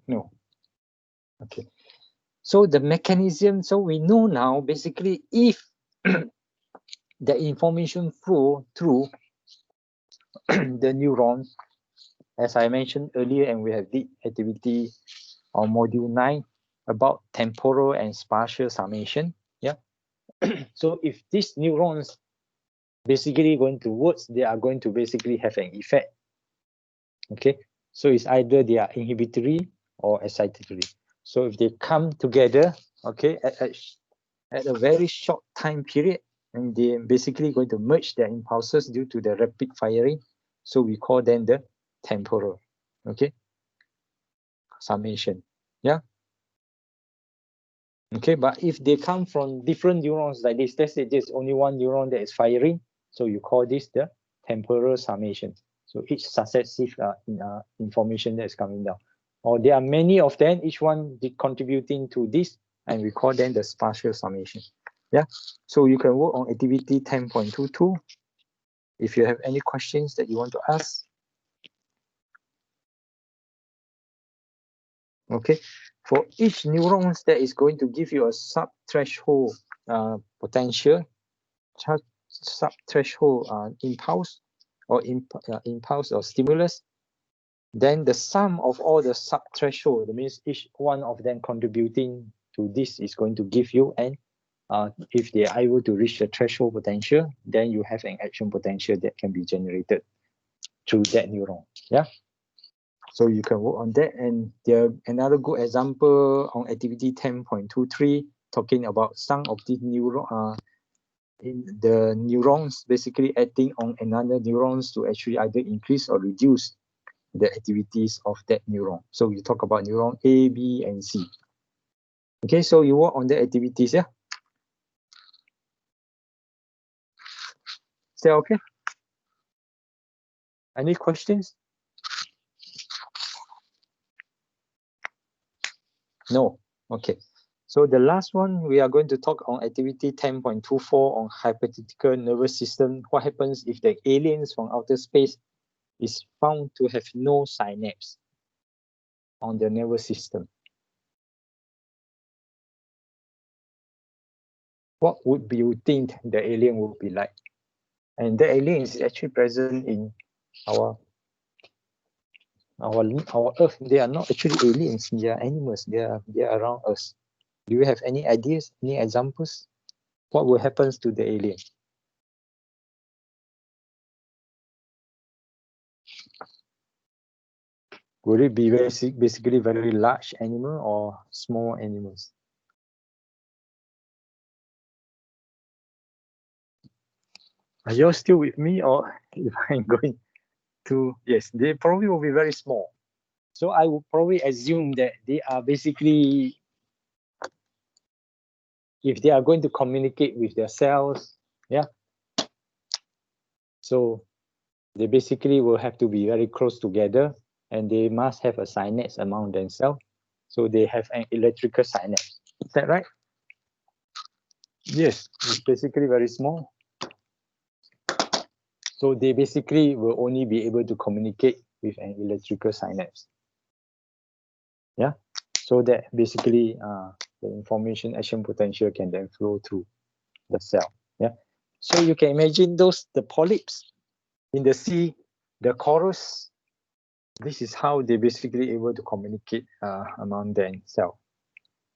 No. Okay. So the mechanism, so we know now basically if the information flow through the neuron, as I mentioned earlier, and we have did activity on module 9 about temporal and spatial summation. Yeah. So if these neurons basically going to words, they are going to basically have an effect. Okay. So it's either they are inhibitory or excitatory. So if they come together, okay, at a very short time period, and they're basically going to merge their impulses due to the rapid firing. So we call them the temporal, okay, summation. Yeah. Okay, but if they come from different neurons like this, let's say there's only one neuron that is firing, so you call this the temporal summation. So each successive information that is coming down. Or there are many of them, each one contributing to this, and we call them the spatial summation. Yeah, so you can work on activity 10.22. If you have any questions that you want to ask. Okay, for each neurons that is going to give you a sub-threshold potential, sub-threshold impulse or impulse or stimulus, then the sum of all the sub-threshold, that means each one of them contributing to this is going to give you an if they are able to reach the threshold potential, then you have an action potential that can be generated through that neuron. Yeah. So you can work on that. And there another good example on activity 10.23, talking about some of these neuron in the neurons basically acting on another neurons to actually either increase or reduce the activities of that neuron. So you talk about neuron A, B, and C. Okay, so you work on the activities, yeah? Is that okay? Any questions? No. Okay. So the last one, we are going to talk on activity 10.24 on hypothetical nervous system. What happens if the aliens from outer space is found to have no synapse on the nervous system? What would you think the alien would be like? And the alien is actually present in our Earth. They are not actually aliens. They are animals. They are around us. Do you have any ideas? Any examples? What will happen to the alien? Would it be basically very large animal or small animals? Are you all still with me, or if I'm going to? Yes, they probably will be very small. So I would probably assume that they are basically, if they are going to communicate with their cells, yeah, So they basically will have to be very close together, and they must have a synapse among themselves. So they have an electrical synapse. Is that right? Yes, it's basically very small. So they basically will only be able to communicate with an electrical synapse. Yeah, so that basically the information action potential can then flow through the cell. Yeah, so you can imagine the polyps in the sea, the corals. This is how they basically able to communicate among themselves.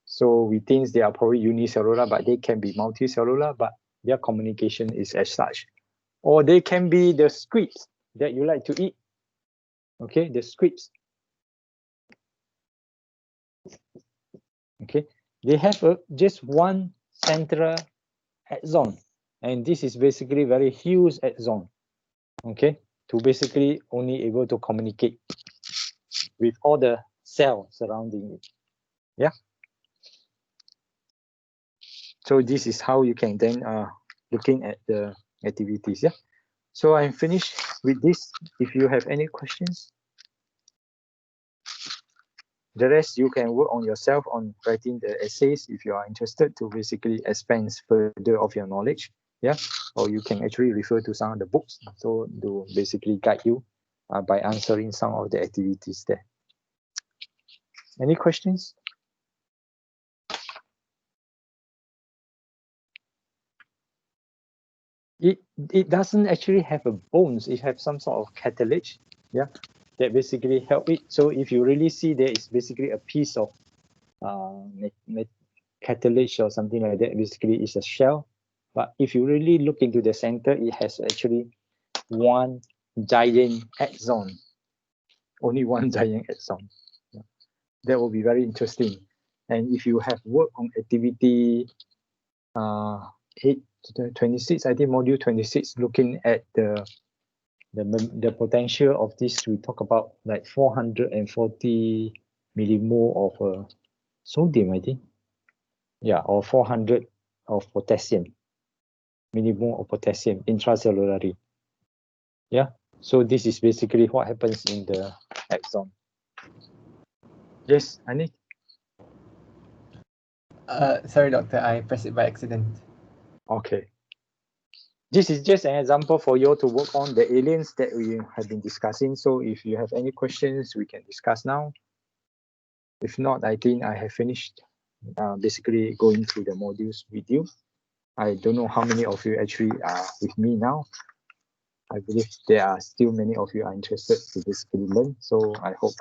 So we think they are probably unicellular, but they can be multicellular, but their communication is as such. Or they can be the squids that you like to eat. Okay, the squids. Okay, they have just one central axon, and this is basically very huge axon. Okay, to basically only able to communicate with all the cells surrounding it. Yeah. So this is how you can then looking at the activities. Yeah. So I'm finished with this. If you have any questions, the rest you can work on yourself on writing the essays if you are interested to basically expand further of your knowledge. Yeah. Or you can actually refer to some of the books so to basically guide you by answering some of the activities there. Any questions? It doesn't actually have a bones. It has some sort of cartilage, yeah, that basically help it. So if you really see there is basically a piece of cartilage or something like that, basically it's a shell. But if you really look into the center, it has actually one giant axon, only one giant axon. Yeah. That will be very interesting. And if you have worked on activity 26, I think module 26, looking at the potential of this, we talk about like 440 millimole of sodium, I think. Yeah, or 400 of potassium, millimole of potassium intracellularly. Yeah, so this is basically what happens in the axon. Yes, Anik? Sorry, doctor, I pressed it by accident. Okay. This is just an example for you to work on the aliens that we have been discussing. So if you have any questions, we can discuss now. If not, I think I have finished basically going through the modules with you. I don't know how many of you actually are with me now. I believe there are still many of you are interested to basically learn. So I hope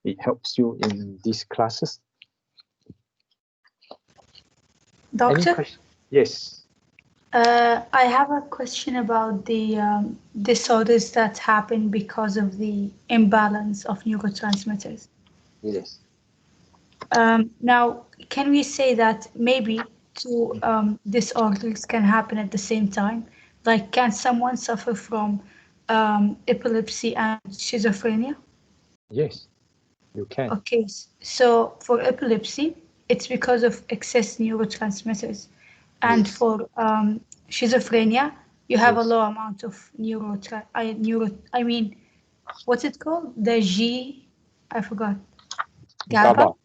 it helps you in these classes. Any Doctor, questions? Yes. I have a question about the disorders that happen because of the imbalance of neurotransmitters. Yes. Now, can we say that maybe two disorders can happen at the same time? Like, can someone suffer from epilepsy and schizophrenia? Yes, you can. Okay, so for epilepsy, it's because of excess neurotransmitters. And Yes. for schizophrenia, you have a Yes. low amount of I mean, what's it called? The G, I forgot. GABA?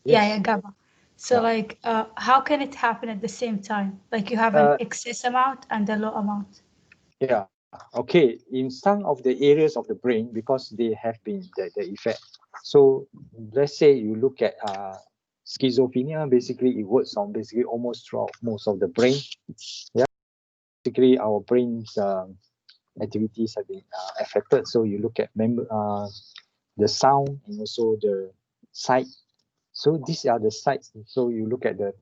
Yes. Yeah, GABA. So Yeah. like, how can it happen at the same time? Like you have an excess amount and a low amount. Yeah. Okay. In some of the areas of the brain, because they have been the effect. So let's say you look at schizophrenia, basically it works on basically almost throughout most of the brain. Yeah. Basically our brain's activities have been affected. So you look at the sound and also the sight. So these are the sites. So you look at the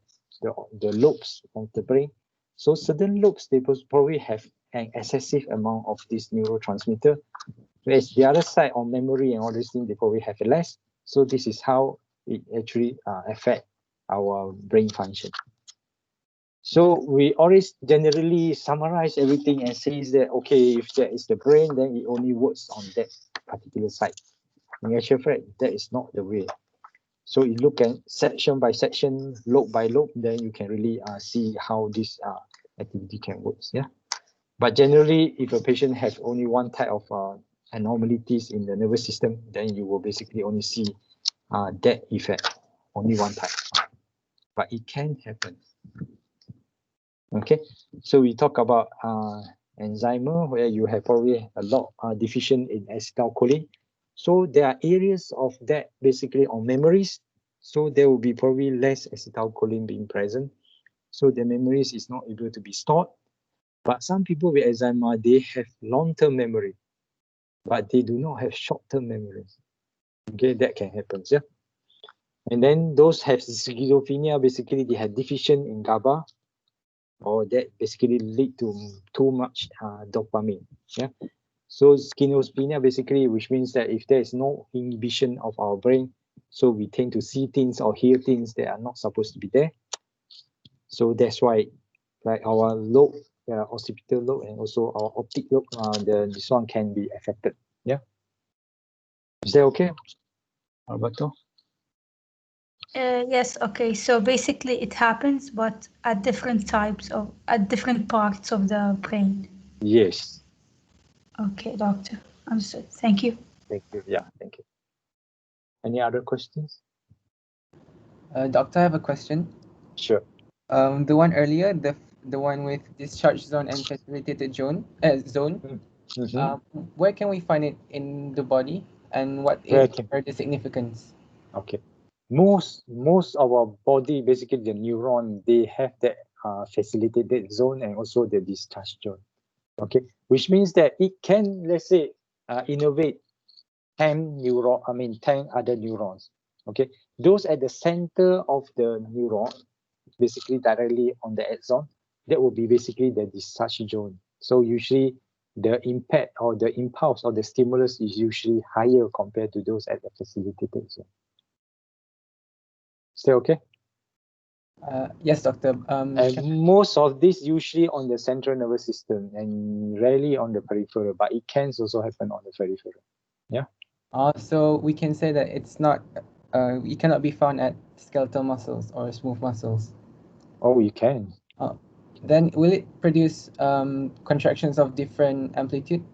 lobes of the brain. So certain lobes, they probably have an excessive amount of this neurotransmitter. Whereas the other side on memory and all these things, they probably have less. So this is how it actually affect our brain function. So we always generally summarize everything and says that, okay, if that is the brain, then it only works on that particular side. In actual fact, that is not the way. So you look at section by section, lobe by lobe, then you can really see how this activity can work. Yeah. But generally, if a patient has only one type of anomalies in the nervous system, then you will basically only see that effect, only one type. But it can happen. Okay, so we talk about Alzheimer, where you have probably a lot deficient in acetylcholine. So there are areas of that basically on memories. So there will be probably less acetylcholine being present. So the memories is not able to be stored. But some people with Alzheimer, they have long-term memory, but they do not have short-term memories. Okay, that can happen, yeah. And then those have schizophrenia, basically they have deficient in GABA, or that basically lead to too much dopamine, yeah. So schizophrenia basically, which means that if there is no inhibition of our brain, so we tend to see things or hear things that are not supposed to be there. So that's why, like our lobe, occipital lobe, and also our optic lobe, this one can be affected. Yeah. Is that okay, Alberto? Yes, okay. So basically it happens, but at different parts of the brain. Yes. Okay, doctor. Understood. Thank you. Thank you. Yeah, thank you. Any other questions? Doctor, I have a question. Sure. The one earlier, the one with discharge zone and facilitated zone. Mm-hmm. Where can we find it in the body, and what Where is can- the significance? Okay. Most of our body, basically the neuron, they have that facilitated zone and also the discharge zone. Okay, which means that it can, let's say, innovate 10 other neurons. Okay, those at the center of the neuron, basically directly on the axon, that will be basically the discharge zone. So usually the impact or the impulse or the stimulus is usually higher compared to those at the facilitated zone. Is that okay? Yes, doctor. And most of this usually on the central nervous system and rarely on the peripheral, but it can also happen on the peripheral. Yeah. So we can say that it's not, it cannot be found at skeletal muscles or smooth muscles. Oh, you can. Then will it produce contractions of different amplitude?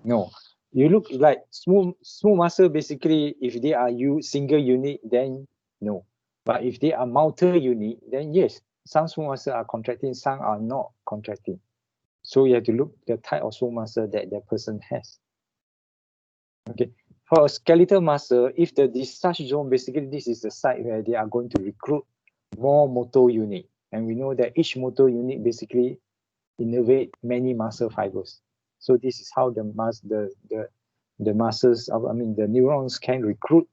No. You look like smooth muscle, basically, if they are single unit, then no. But if they are multi-unit, then yes, some smooth muscle are contracting, some are not contracting. So you have to look the type of smooth muscle that the person has. Okay. For a skeletal muscle, if the discharge zone, basically this is the site where they are going to recruit more motor unit. And we know that each motor unit basically innervate many muscle fibers. So this is how the muscles, the neurons can recruit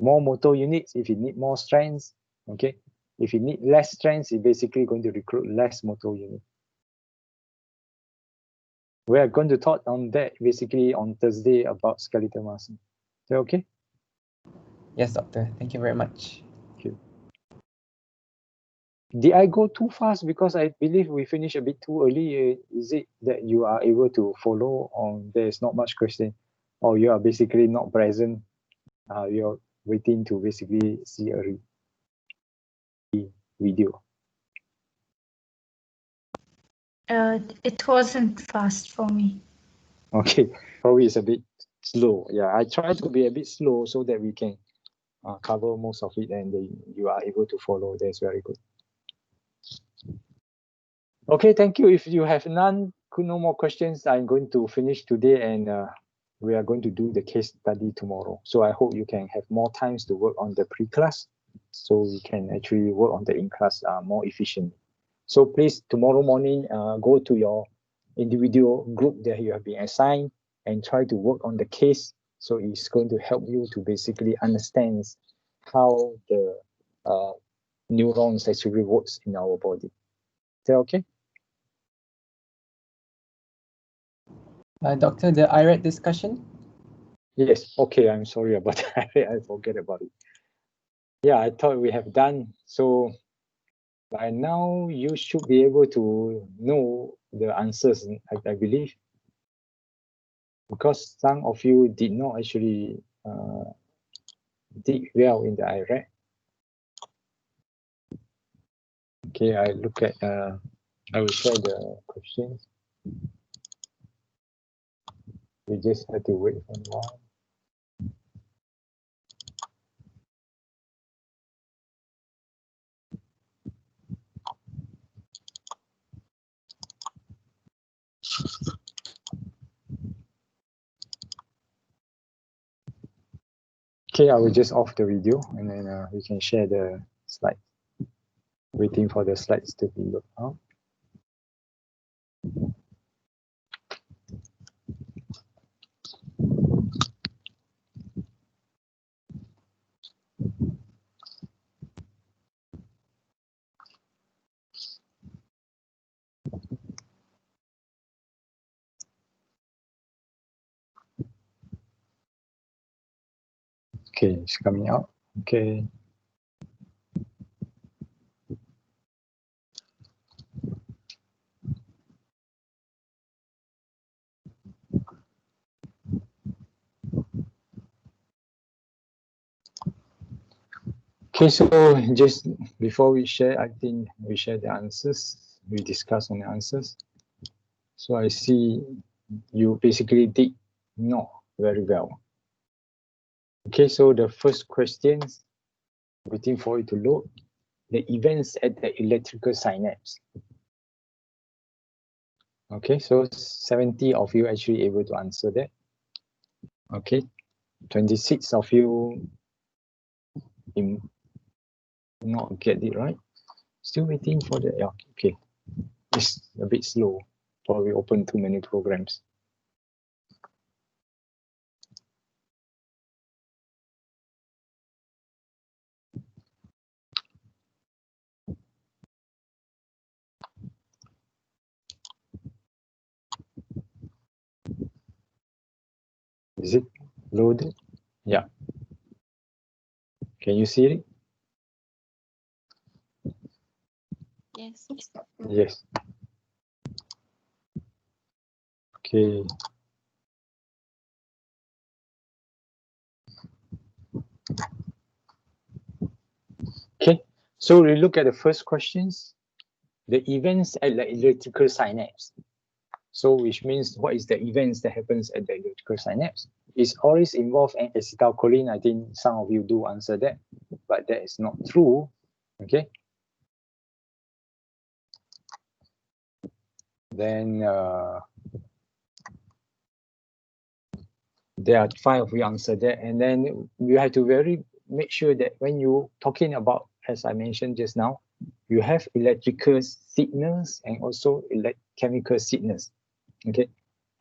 more motor units if you need more strength. Okay. If you need less strength, it's basically going to recruit less motor unit. We are going to talk on that basically on Thursday about skeletal muscle. Is that okay? Yes, doctor. Thank you very much. Thank you. Did I go too fast? Because I believe we finished a bit too early. Is it that you are able to follow on there's not much question, or you are basically not present? You're waiting to basically see a video. It wasn't fast for me. Okay, probably it's a bit slow. Yeah, I try to be a bit slow so that we can cover most of it and you are able to follow. That's very good. Okay, thank you. If you have no more questions, I'm going to finish today and we are going to do the case study tomorrow. So I hope you can have more times to work on the pre-class so we can actually work on the in-class more efficiently. So please, tomorrow morning, go to your individual group that you have been assigned and try to work on the case. So it's going to help you to basically understand how the neurons actually works in our body. Is that okay? Doctor, the IRAD discussion? Yes, okay, I'm sorry about that. I forget about it. Yeah, I thought we have done. So by now, you should be able to know the answers, I believe. Because some of you did not actually dig well in the IRAD. Okay, I look at, I will share the questions. We just have to wait for a while. Okay, I will just off the video and then we can share the slide. Waiting for the slides to be loaded out. Okay, it's coming out. Okay. Okay, so just before we share, I think we share the answers. We discuss on the answers. So I see you basically did not very well. Okay, so the first question, waiting for it to load, the events at the electrical synapse. Okay, so 70 of you actually able to answer that. Okay, 26 of you not get it right. Still waiting for the, yeah, okay. It's a bit slow, probably open too many programs. Is it loaded? Yeah. Can you see it? Yes. Yes. Okay. Okay. So we look at the first questions. The events at the electrical synapse. So which means what is the events that happens at the electrical synapse? It's always involved in acetylcholine. I think some of you do answer that, but that is not true. Okay. Then there are 5 of you answer that, and then you have to make sure that when you talking about, as I mentioned just now, you have electrical signals and also chemical signals. Okay,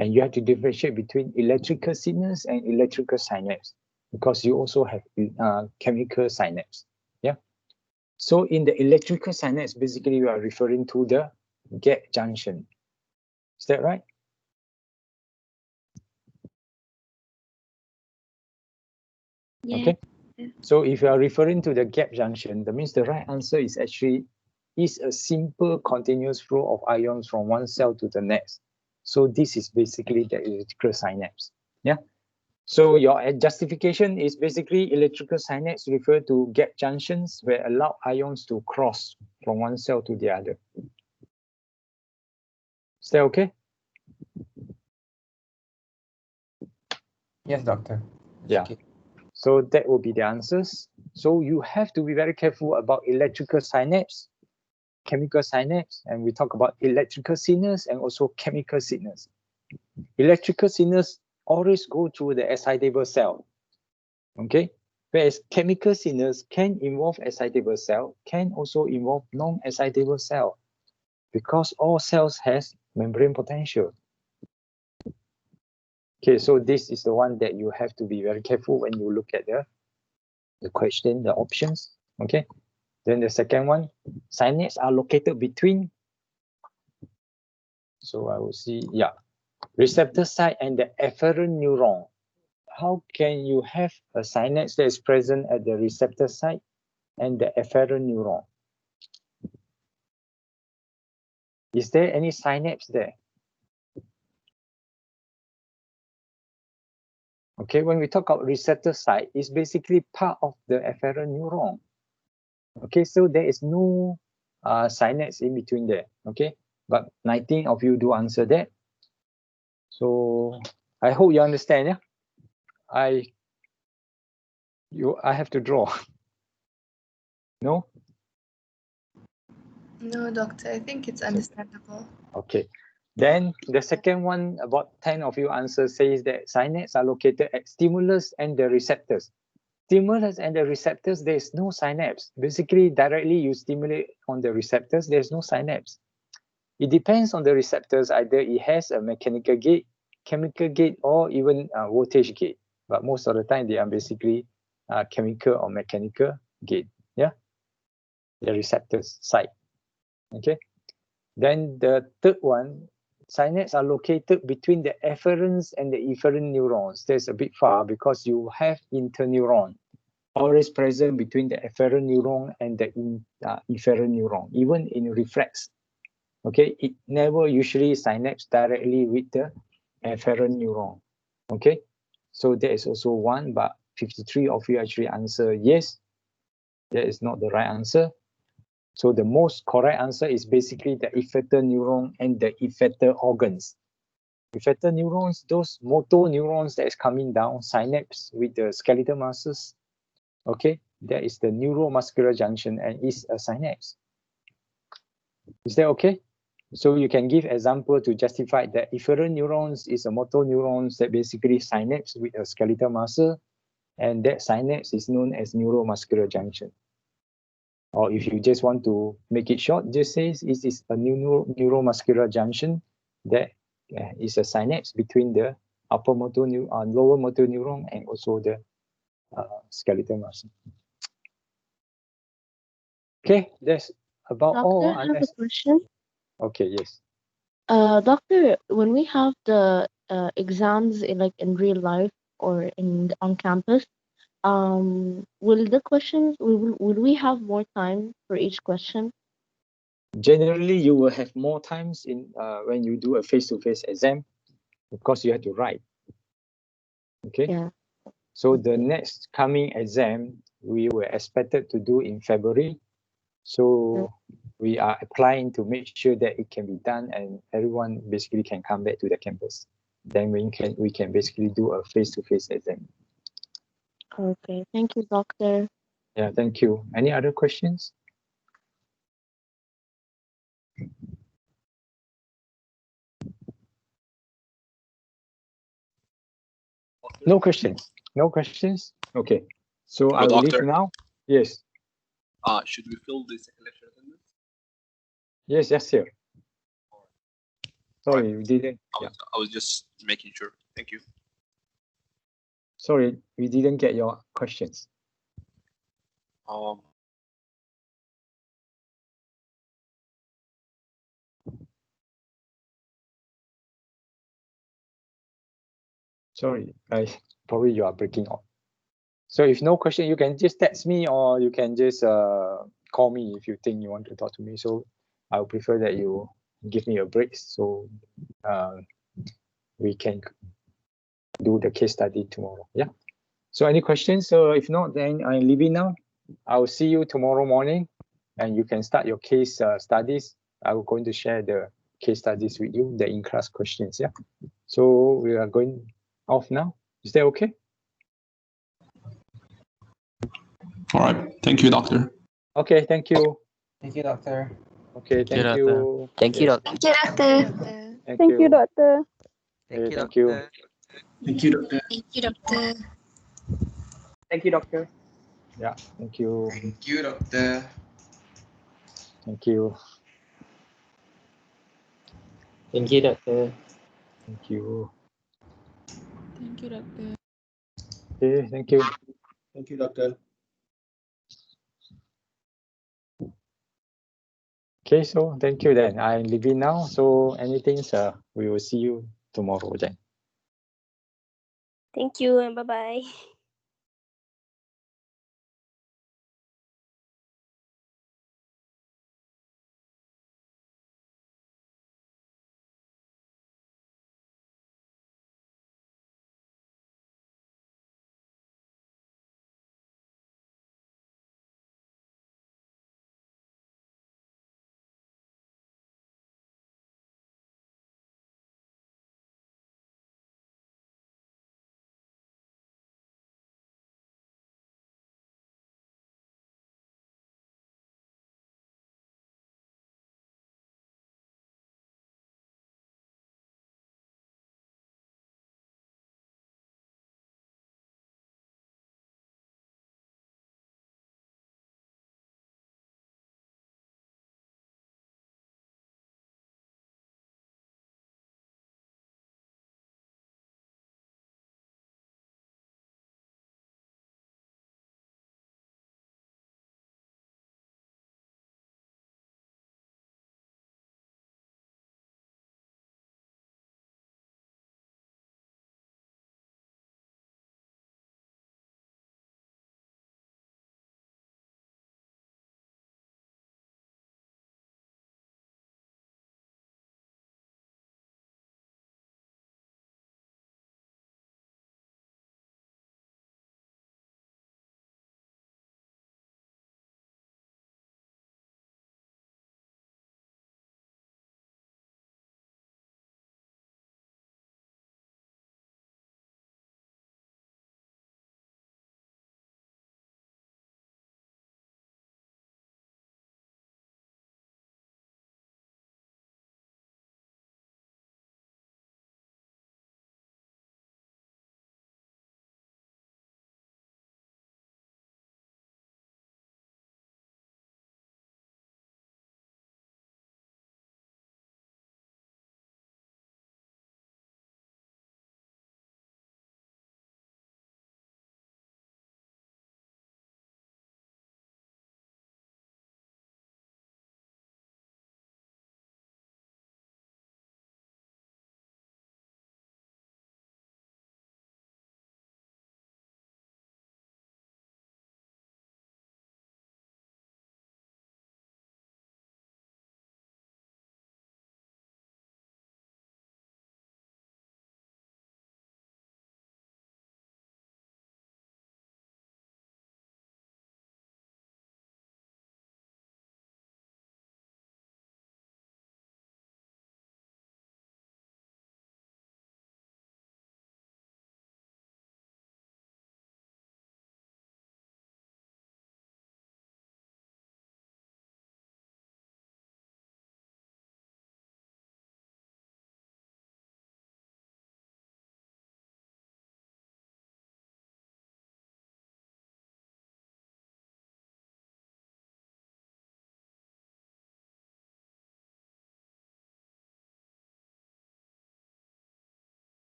and you have to differentiate between electrical signals and electrical synapse because you also have chemical synapse. Yeah. So in the electrical synapse, basically you are referring to the gap junction. Is that right? Yeah. Okay. So if you are referring to the gap junction, that means the right answer is actually a simple continuous flow of ions from one cell to the next. So this is basically the electrical synapse. Yeah. So your justification is basically electrical synapse refer to gap junctions where allow ions to cross from one cell to the other. Is that okay? Yes, doctor. Yeah. Okay. So that will be the answers. So you have to be very careful about electrical synapse, chemical synapse, and we talk about electrical signals and also chemical signals. Electrical signals always go through the excitable cell. Okay, whereas chemical signals can involve excitable cell, can also involve non-excitable cell, because all cells has membrane potential. Okay, so this is the one that you have to be very careful when you look at the question, the options. Okay, then the second one, synapses are located between. So I will see, yeah, receptor site and the efferent neuron. How can you have a synapse that is present at the receptor site and the efferent neuron? Is there any synapse there? Okay, when we talk about receptor site, it's basically part of the efferent neuron. Okay, so there is no synapse in between there. Okay, but 19 of you do answer that. So I hope you understand, yeah? I have to draw. No? No, doctor, I think it's understandable. Okay. Then the second one, about 10 of you answer says that synapses are located at stimulus and the receptors. Stimulus and the receptors, there's no synapse. Basically, directly you stimulate on the receptors, there's no synapse. It depends on the receptors. Either it has a mechanical gate, chemical gate, or even a voltage gate. But most of the time, they are basically chemical or mechanical gate. Yeah, the receptors side. Okay. Then the third one, synapses are located between the efferents and the efferent neurons. That's a bit far because you have interneuron always present between the efferent neuron and the efferent neuron, even in reflex. Okay, it never usually synapse directly with the efferent neuron. Okay, so that is also one, but 53 of you actually answer yes. That is not the right answer. So the most correct answer is basically the effector neuron and the effector organs. Effector neurons, those motor neurons that is coming down, synapse with the skeletal muscles. Okay, that is the neuromuscular junction and is a synapse. Is that okay? So you can give example to justify that efferent neurons is a motor neurons that basically synapse with a skeletal muscle, and that synapse is known as neuromuscular junction. Or if you just want to make it short, just say it is a neuromuscular junction that is a synapse between the upper motor lower motor neuron and also the skeletal muscle. Okay, that's about Doctor, all. I have a question. Okay, yes. Doctor, when we have the exams in real life or on campus, will the questions will we have more time for each question? Generally, you will have more times in when you do a face-to-face exam because you have to write. Okay. Yeah. So the next coming exam we were expected to do in February. So we are applying to make sure that it can be done and everyone basically can come back to the campus. Then we can basically do a face-to-face exam. Okay. Thank you, doctor. Yeah, thank you. Any other questions? No questions. No questions. Okay. So I will leave now. Yes. Should we fill the second lecture attendance? Yes, yes, sir. Sorry, we didn't. I was just making sure. Thank you. Sorry, we didn't get your questions. Sorry, probably you are breaking off. So if no question, you can just text me or you can just call me if you think you want to talk to me. So I would prefer that you give me a break so we can do the case study tomorrow. Yeah. So any questions? So if not, then I'm leaving now. I will see you tomorrow morning and you can start your case studies. I will going to share the case studies with you, the in-class questions. Yeah. So we are going off now. Is that okay? All right. Thank you, doctor. Okay. Thank you. Thank you, doctor. Okay. Thank you. Thank you, doctor. Thank you, doctor. Thank you, doctor. Thank you. Thank you, doctor. Thank you, doctor. Thank you, doctor. Yeah. Thank you. Thank you, doctor. Thank you. Thank you, doctor. Thank you. Thank you, doctor. Okay. Thank you. Thank you, doctor. Okay. So thank you then. I'm leaving now. So anything, we will see you tomorrow then. Thank you and bye-bye.